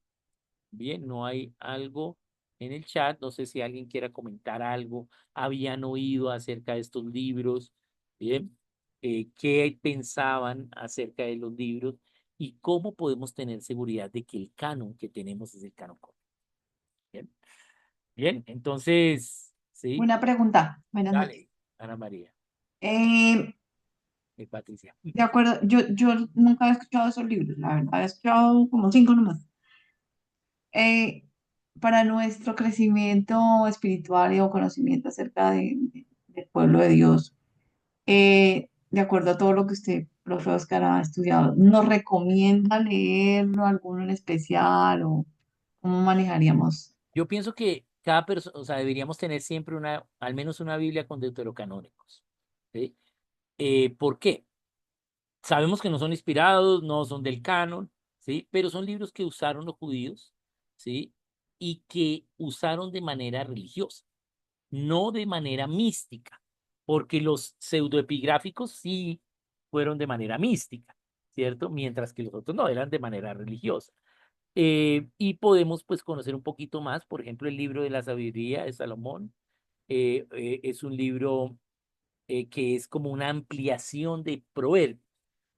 bien, no hay algo en el chat. No sé si alguien quiera comentar algo. ¿Habían oído acerca de estos libros? Bien, ¿qué pensaban acerca de los libros? ¿Y cómo podemos tener seguridad de que el canon que tenemos es el canon correcto? Bien, bien, entonces, sí. Una pregunta, buenas noches. Dale, Ana María Eh, y Patricia. de acuerdo, yo nunca he escuchado esos libros, la verdad, he escuchado como cinco nomás. Eh, para nuestro crecimiento espiritual y o conocimiento acerca del pueblo de Dios, de acuerdo a todo lo que usted, profe Oscar, ha estudiado, ¿nos recomienda leerlo, alguno en especial o cómo manejaríamos? Yo pienso que cada persona, o sea, deberíamos tener siempre al menos una Biblia con deuterocanónicos. ¿Sí? ¿Por qué? Sabemos que no son inspirados, no son del canon, ¿sí? Pero son libros que usaron los judíos, ¿sí? Y que usaron de manera religiosa, no de manera mística, porque los pseudoepigráficos sí fueron de manera mística, ¿cierto? Mientras que los otros no, eran de manera religiosa. Y podemos pues conocer un poquito más, por ejemplo, el libro de la sabiduría de Salomón es un libro que es como una ampliación de Proverbios,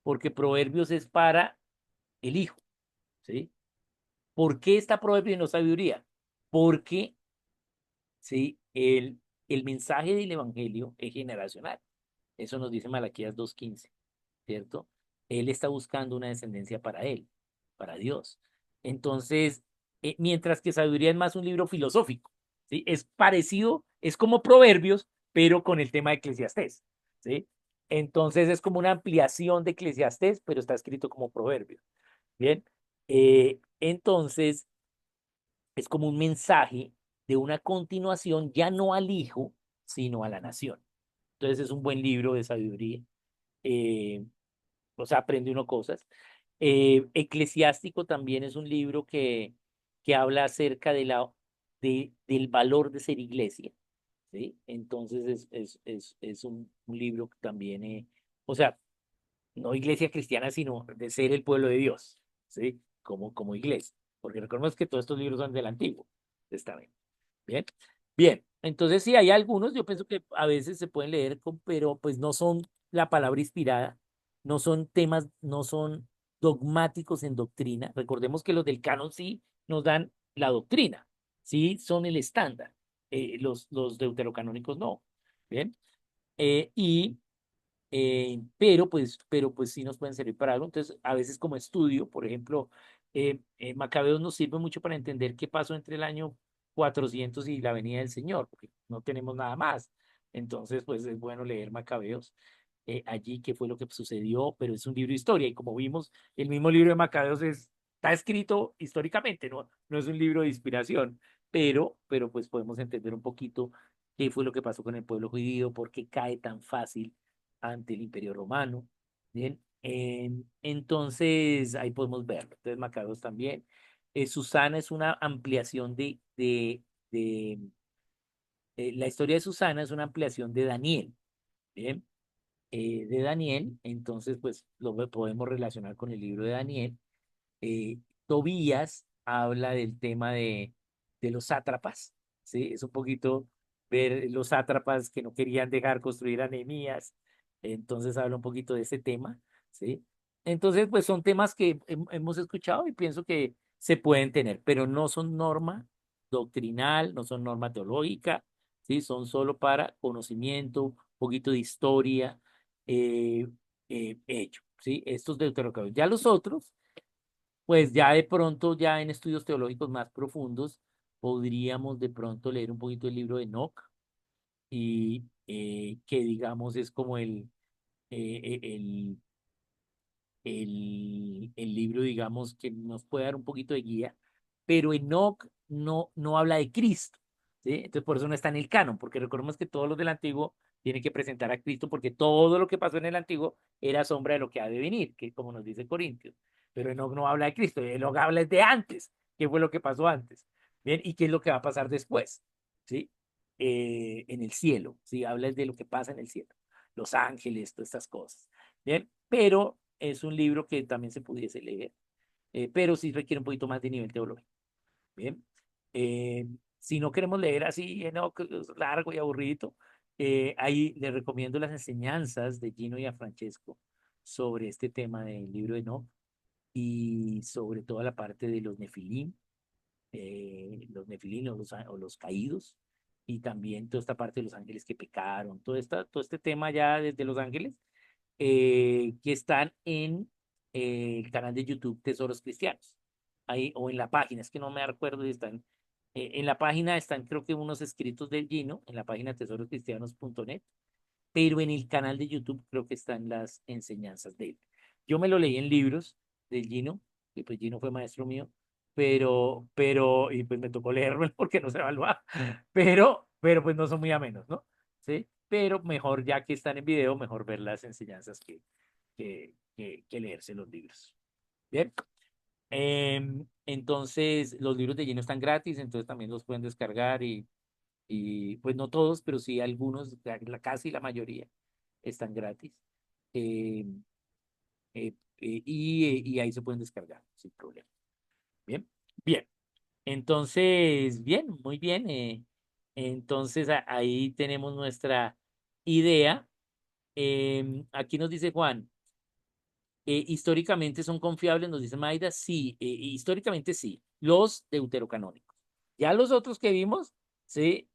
porque Proverbios es para el hijo, ¿sí? ¿Por qué está Proverbios y no sabiduría? Porque, ¿sí? El mensaje del Evangelio es generacional. Eso nos dice Malaquías 2:15. ¿Cierto? Él está buscando una descendencia para él, para Dios. Entonces, mientras que Sabiduría es más un libro filosófico, ¿sí? Es parecido, es como Proverbios, pero con el tema de Eclesiastés, ¿sí? Entonces es como una ampliación de Eclesiastés, pero está escrito como Proverbios, ¿bien? Entonces, es como un mensaje de una continuación ya no al hijo, sino a la nación. Entonces es un buen libro de sabiduría. Eh, o sea, aprende uno cosas. Eclesiástico también es un libro que habla acerca del valor de ser iglesia, ¿sí? Entonces es un libro que también, o sea, no iglesia cristiana, sino de ser el pueblo de Dios, ¿sí? Como iglesia, porque recordemos que todos estos libros son del Antiguo Testamento. Bien, bien. Entonces, sí, hay algunos, yo pienso que a veces se pueden leer, pero pues no son la palabra inspirada, no son temas, no son dogmáticos en doctrina. Recordemos que los del canon sí nos dan la doctrina, sí son el estándar. Los deuterocanónicos no. Bien. Y pero pues sí nos pueden servir para algo. Entonces, a veces como estudio, por ejemplo, Macabeos nos sirve mucho para entender qué pasó entre el año 400 y la venida del Señor, porque no tenemos nada más. Entonces, pues es bueno leer Macabeos allí, qué fue lo que sucedió, pero es un libro de historia y como vimos, el mismo libro de Macabeos está escrito históricamente, no es un libro de inspiración, pero pues podemos entender un poquito qué fue lo que pasó con el pueblo judío, por qué cae tan fácil ante el Imperio Romano. Bien, entonces ahí podemos verlo. Entonces, Macabeos también. Susana es una ampliación de la historia de Susana es una ampliación de Daniel. Bien, de Daniel, entonces pues podemos relacionar con el libro de Daniel. eh, Tobías habla del tema de los sátrapas, ¿sí? Es un poquito ver los sátrapas que no querían dejar construir a Nehemías, entonces habla un poquito de ese tema, ¿sí? Entonces, pues son temas que hemos escuchado y pienso que se pueden tener, pero no son norma doctrinal, no son norma teológica, ¿sí? Son solo para conocimiento, un poquito de historia, eh, hecho, ¿sí? Estos deuterocanónicos. Ya los otros, pues ya de pronto, ya en estudios teológicos más profundos, podríamos de pronto leer un poquito el libro de Enoch y que digamos es como el libro, digamos, que nos puede dar un poquito de guía, pero Enoch no habla de Cristo, ¿sí? Entonces por eso no está en el canon, porque recordemos que todos los del Antiguo tienen que presentar a Cristo, porque todo lo que pasó en el Antiguo era sombra de lo que ha de venir, que como nos dice Corintios, pero Enoch no habla de Cristo, Enoch habla de antes, qué fue lo que pasó antes, ¿bien? Y qué es lo que va a pasar después, ¿sí? En el cielo, ¿sí? Habla de lo que pasa en el cielo, los ángeles, todas estas cosas, ¿bien? Pero es un libro que también se pudiese leer, pero sí requiere un poquito más de nivel teológico. Bien. Eh, si no queremos leer así, no, que es largo y aburrido, ahí les recomiendo las enseñanzas de Gino y a Francesco sobre este tema del libro de Enoch y sobre toda la parte de los nefilim o los caídos, y también toda esta parte de los ángeles que pecaron, todo este tema ya desde los ángeles que están en el canal de YouTube Tesoros Cristianos. Ahí, o en la página, es que no me recuerdo si están. En la página están, creo que unos escritos del Gino, en la página tesoroscristianos.net, pero en el canal de YouTube creo que están las enseñanzas de él. Yo me lo leí en libros del Gino, y pues Gino fue maestro mío, y pues me tocó leerlo porque no se evaluaba, pero pues no son muy amenos, ¿no? Sí, pero mejor ya que están en video, mejor ver las enseñanzas que leerse los libros. Bien. Entonces, los libros de Gino están gratis, entonces también los pueden descargar y pues no todos, pero sí algunos, casi la mayoría, están gratis. Eh, y ahí se pueden descargar sin problema. Bien, bien. Entonces, bien, muy bien. Entonces, ahí tenemos nuestra idea. Aquí nos dice Juan, históricamente son confiables, nos dice Maida, sí, históricamente sí, los deuterocanónicos. Ya los otros que vimos, sí,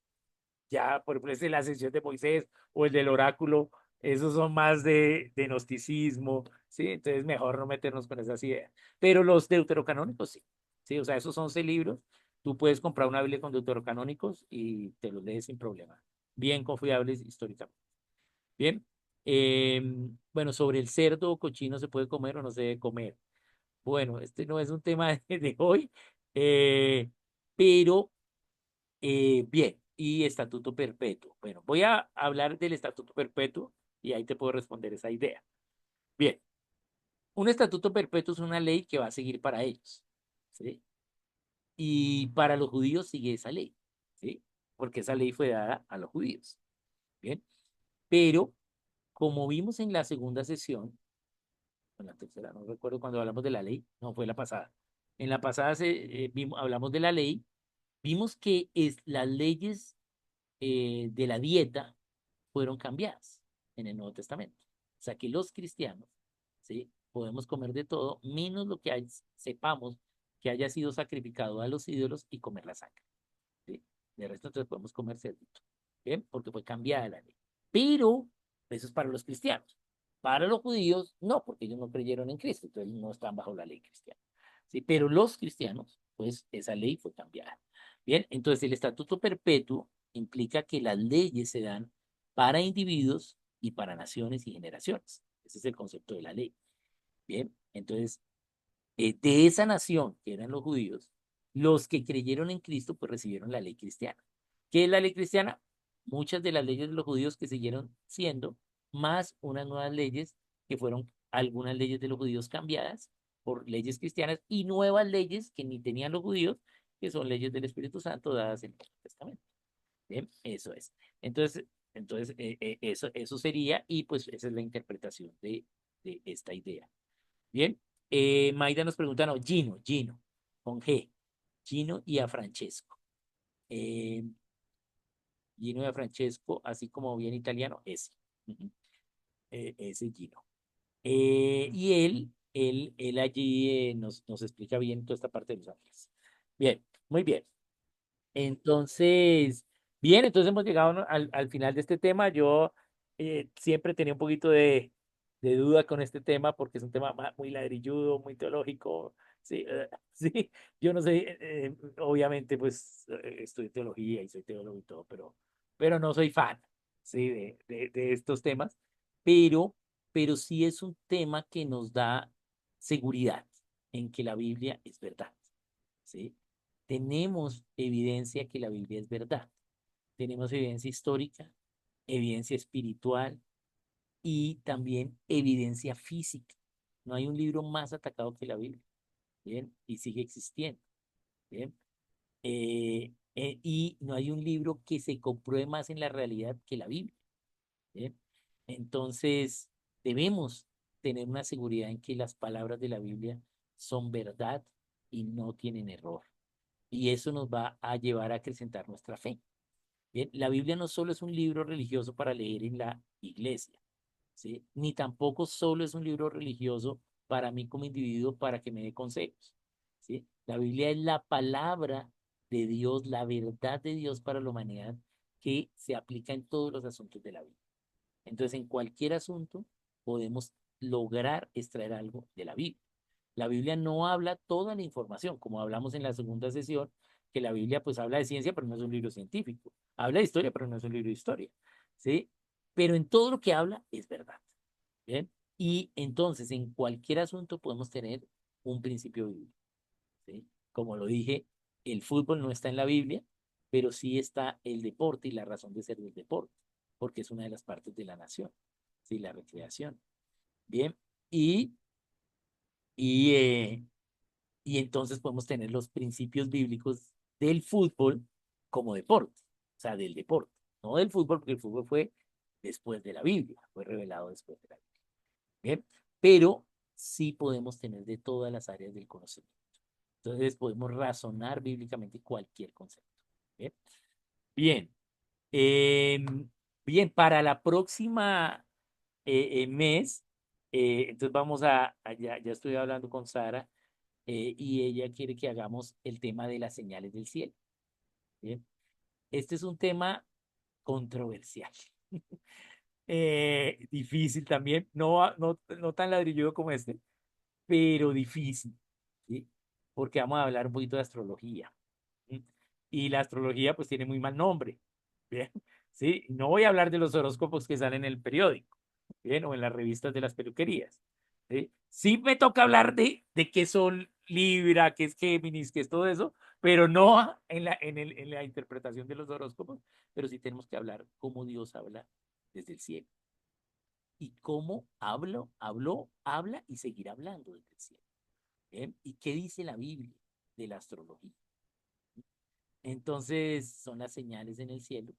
ya por ejemplo, la ascensión de Moisés o el del oráculo, esos son más de gnosticismo, ¿sí? Entonces mejor no meternos con esas ideas. Pero los deuterocanónicos sí, ¿sí? O sea, esos 11 libros, tú puedes comprar una Biblia con deuterocanónicos y te los lees sin problema. Bien confiables históricamente. Bien. Bueno, sobre el cerdo o cochino, ¿se puede comer o no se debe comer? Bueno, este no es un tema de hoy, eh, pero bien, y estatuto perpetuo. Bueno, voy a hablar del estatuto perpetuo y ahí te puedo responder esa idea. Bien, un estatuto perpetuo es una ley que va a seguir para ellos, ¿sí? Y para los judíos sigue esa ley, ¿sí? Porque esa ley fue dada a los judíos, ¿bien? Pero, como vimos en la segunda sesión, en la tercera, no recuerdo cuando hablamos de la ley, no fue la pasada. En la pasada hablamos de la ley, vimos que las leyes de la dieta fueron cambiadas en el Nuevo Testamento. O sea que los cristianos, ¿sí? Podemos comer de todo, menos lo que sepamos que haya sido sacrificado a los ídolos y comer la sangre. ¿Sí? De resto, entonces podemos comer cerdito, ¿bien? Porque fue cambiada la ley. Pero eso es para los cristianos. Para los judíos, no, porque ellos no creyeron en Cristo, entonces no están bajo la ley cristiana. ¿Sí? Pero los cristianos, pues esa ley fue cambiada. Bien, entonces el estatuto perpetuo implica que las leyes se dan para individuos y para naciones y generaciones. Ese es el concepto de la ley. Bien, entonces de esa nación, que eran los judíos, los que creyeron en Cristo, pues recibieron la ley cristiana. ¿Qué es la ley cristiana? Muchas de las leyes de los judíos que siguieron siendo, más unas nuevas leyes que fueron algunas leyes de los judíos cambiadas por leyes cristianas y nuevas leyes que ni tenían los judíos, que son leyes del Espíritu Santo dadas en el Nuevo Testamento. Bien, eso es. Eso sería, y pues esa es la interpretación de esta idea. Bien, Maida nos pregunta, no, Gino, con G, Gino y a Francesco. Eh, Gino y a Francesco, así como bien italiano, ese. Ujú. Ese Gino. Y él allí nos explica bien toda esta parte de los ángeles. Bien, muy bien. Entonces, bien, entonces hemos llegado, ¿no?, al final de este tema. Yo siempre tenía un poquito de duda con este tema porque es un tema muy ladrilludo, muy teológico. Sí, sí, yo no sé, obviamente pues estudié teología y soy teólogo y todo, pero no soy fan, sí, de estos temas, pero, pero sí es un tema que nos da seguridad en que la Biblia es verdad, ¿sí? Tenemos evidencia que la Biblia es verdad. Tenemos evidencia histórica, evidencia espiritual y también evidencia física. No hay un libro más atacado que la Biblia, ¿bien? Y sigue existiendo, ¿bien? Y no hay un libro que se compruebe más en la realidad que la Biblia, ¿bien? Entonces, debemos tener una seguridad en que las palabras de la Biblia son verdad y no tienen error. Y eso nos va a llevar a acrecentar nuestra fe. Bien, la Biblia no solo es un libro religioso para leer en la iglesia, ¿sí? Ni tampoco solo es un libro religioso para mí como individuo para que me dé consejos, ¿sí? La Biblia es la palabra de Dios, la verdad de Dios para la humanidad que se aplica en todos los asuntos de la vida. Entonces, en cualquier asunto podemos lograr extraer algo de la Biblia. La Biblia no habla toda la información, como hablamos en la segunda sesión, que la Biblia pues habla de ciencia, pero no es un libro científico. Habla de historia, pero no es un libro de historia, ¿sí? Pero en todo lo que habla es verdad, ¿bien? Y entonces, en cualquier asunto podemos tener un principio bíblico, ¿sí? Como lo dije, el fútbol no está en la Biblia, pero sí está el deporte y la razón de ser del deporte, porque es una de las partes de la nación, ¿sí? La recreación. Bien, y, y, eh, y entonces podemos tener los principios bíblicos del fútbol como deporte, o sea, del deporte, no del fútbol, porque el fútbol fue después de la Biblia, fue revelado después de la Biblia. Bien, pero sí podemos tener de todas las áreas del conocimiento. Entonces podemos razonar bíblicamente cualquier concepto. Bien, bien, eh, bien, para la próxima mes, entonces vamos ya estoy hablando con Sara, y ella quiere que hagamos el tema de las señales del cielo. Bien, este es un tema controversial, difícil también, no tan ladrilludo como este, pero difícil, ¿sí? Porque vamos a hablar un poquito de astrología. ¿Sí? Y la astrología pues tiene muy mal nombre, ¿bien? ¿Sí? No voy a hablar de los horóscopos que salen en el periódico, ¿bien? O en las revistas de las peluquerías, ¿sí? Sí me toca hablar de qué son Libra, qué es Géminis, qué es todo eso, pero no en la interpretación de los horóscopos, pero sí tenemos que hablar cómo Dios habla desde el cielo y cómo habla y seguirá hablando desde el cielo. ¿Bien? ¿Y qué dice la Biblia de la astrología? Entonces, son las señales en el cielo.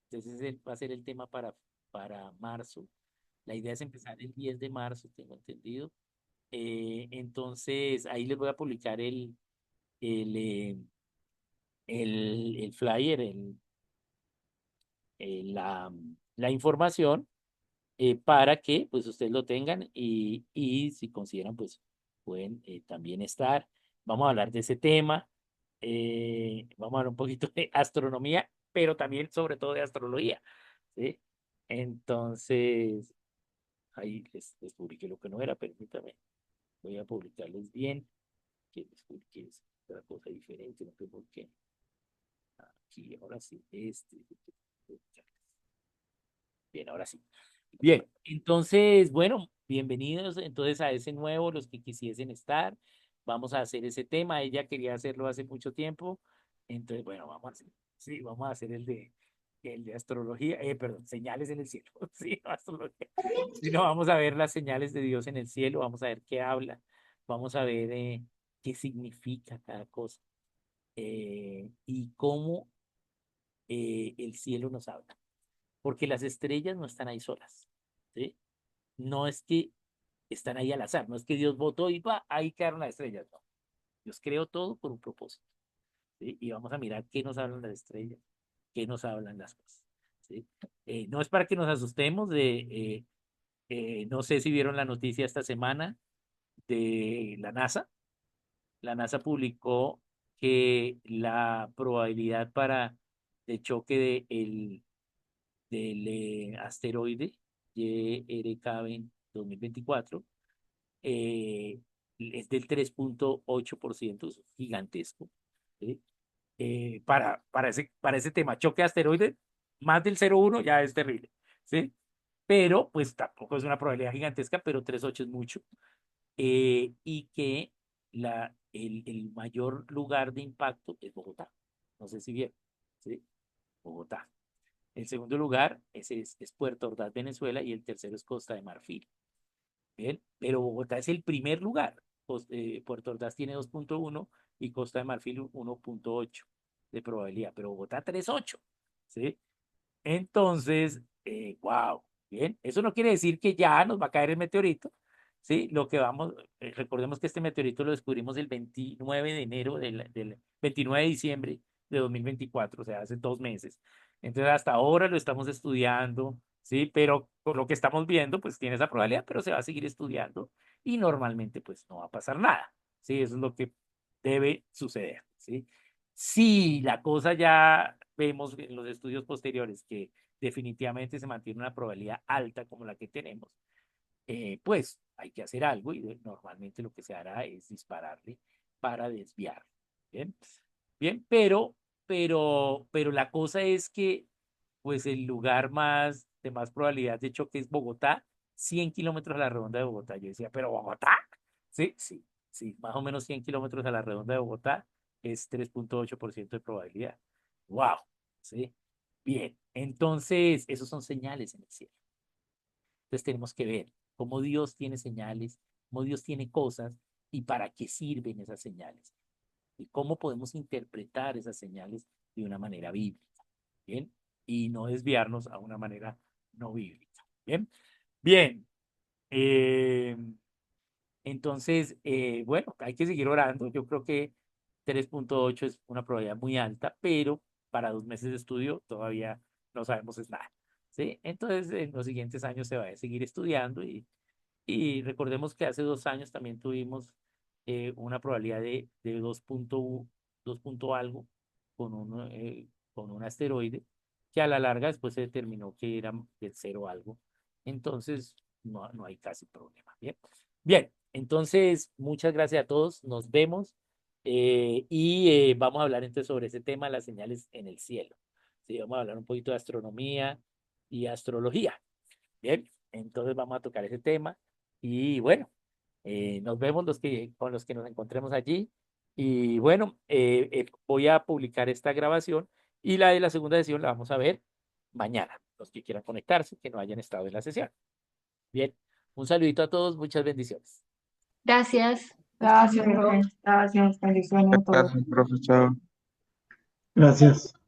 Entonces, ese va a ser el tema para marzo. La idea es empezar el 10 de marzo, tengo entendido. Entonces, ahí les voy a publicar el, eh, el flyer, la información, para que pues ustedes lo tengan y si consideran pues pueden también estar. Vamos a hablar de ese tema, vamos a hablar un poquito de astronomía, pero también sobre todo de astrología, ¿sí? Entonces, ahí les publiqué lo que no era, permítame, voy a publicarles bien, que les publiqué otra cosa diferente, no sé por qué. Aquí, ahora sí, bien, ahora sí. Bien, entonces, bueno, bienvenidos entonces a ese nuevo, los que quisiesen estar. Vamos a hacer ese tema. Ella quería hacerlo hace mucho tiempo. Entonces, bueno, vamos a hacer, sí, vamos a hacer el de astrología, perdón, señales en el cielo. Sí, no, astrología. Sí, no, vamos a ver las señales de Dios en el cielo, vamos a ver qué habla, vamos a ver qué significa cada cosa, y cómo el cielo nos habla. Porque las estrellas no están ahí solas, ¿sí? No es que están ahí al azar, no es que Dios votó y va, ahí quedaron las estrellas, no. Dios creó todo por un propósito, ¿sí? Y vamos a mirar qué nos hablan las estrellas, qué nos hablan las cosas, ¿sí? No es para que nos asustemos no sé si vieron la noticia esta semana de la NASA. La NASA publicó que la probabilidad para de choque del asteroide YRK 2024 eh, es del 3,8%, es gigantesco. ¿Sí? Para ese tema, choque de asteroide, más del 0,1 ya es terrible. ¿Sí? Pero pues tampoco es una probabilidad gigantesca, pero 3,8 es mucho. Y que el mayor lugar de impacto es Bogotá. No sé si bien, ¿sí? Bogotá. El segundo lugar es Puerto Ordaz, Venezuela, y el tercero es Costa de Marfil. Bien, pero Bogotá es el primer lugar. Puerto Ordaz tiene 2,1 y Costa de Marfil 1,8 de probabilidad, pero Bogotá 3,8. ¿Sí? Entonces, wow, bien, eso no quiere decir que ya nos va a caer el meteorito, ¿sí? Lo que vamos, recordemos que este meteorito lo descubrimos el 29 de enero del 29 de diciembre de 2024, o sea, hace 2 meses. Entonces, hasta ahora lo estamos estudiando, ¿sí? Pero por lo que estamos viendo, pues tiene esa probabilidad, pero se va a seguir estudiando y normalmente, pues no va a pasar nada, ¿sí? Eso es lo que debe suceder, ¿sí? Si la cosa ya vemos en los estudios posteriores que definitivamente se mantiene una probabilidad alta como la que tenemos, pues hay que hacer algo y normalmente lo que se hará es dispararle para desviar. Bien, bien, pero la cosa es que pues el lugar más de más probabilidad de choque es Bogotá, 100 kilómetros a la redonda de Bogotá. Yo decía, pero Bogotá, sí, sí, sí, más o menos 100 kilómetros a la redonda de Bogotá es 3,8% de probabilidad. Wow, sí, bien, entonces esos son señales en el cielo. Entonces tenemos que ver cómo Dios tiene señales, cómo Dios tiene cosas y para qué sirven esas señales y cómo podemos interpretar esas señales de una manera bíblica, ¿bien? Y no desviarnos a una manera no bíblica, ¿bien? Bien, eh, entonces, bueno, hay que seguir orando. Yo creo que 3,8 es una probabilidad muy alta, pero para 2 meses de estudio todavía no sabemos es nada, ¿sí? Entonces, en los siguientes años se va a seguir estudiando y recordemos que hace 2 años también tuvimos una probabilidad de 2 punto algo con un asteroide que a la larga después se determinó que era del cero algo. Entonces, no hay casi problema. Bien, bien. Entonces, muchas gracias a todos. Nos vemos y vamos a hablar entonces sobre ese tema, las señales en el cielo. Sí, vamos a hablar un poquito de astronomía y astrología. Bien, entonces vamos a tocar ese tema y bueno, nos vemos con los que nos encontremos allí. Y bueno, voy a publicar esta grabación y la de la segunda sesión la vamos a ver mañana, los que quieran conectarse, que no hayan estado en la sesión. Bien, un saludito a todos, muchas bendiciones. Gracias. Hasta Gracias, luego. profe. Gracias, bendiciones a todos. Gracias, profesor. Gracias.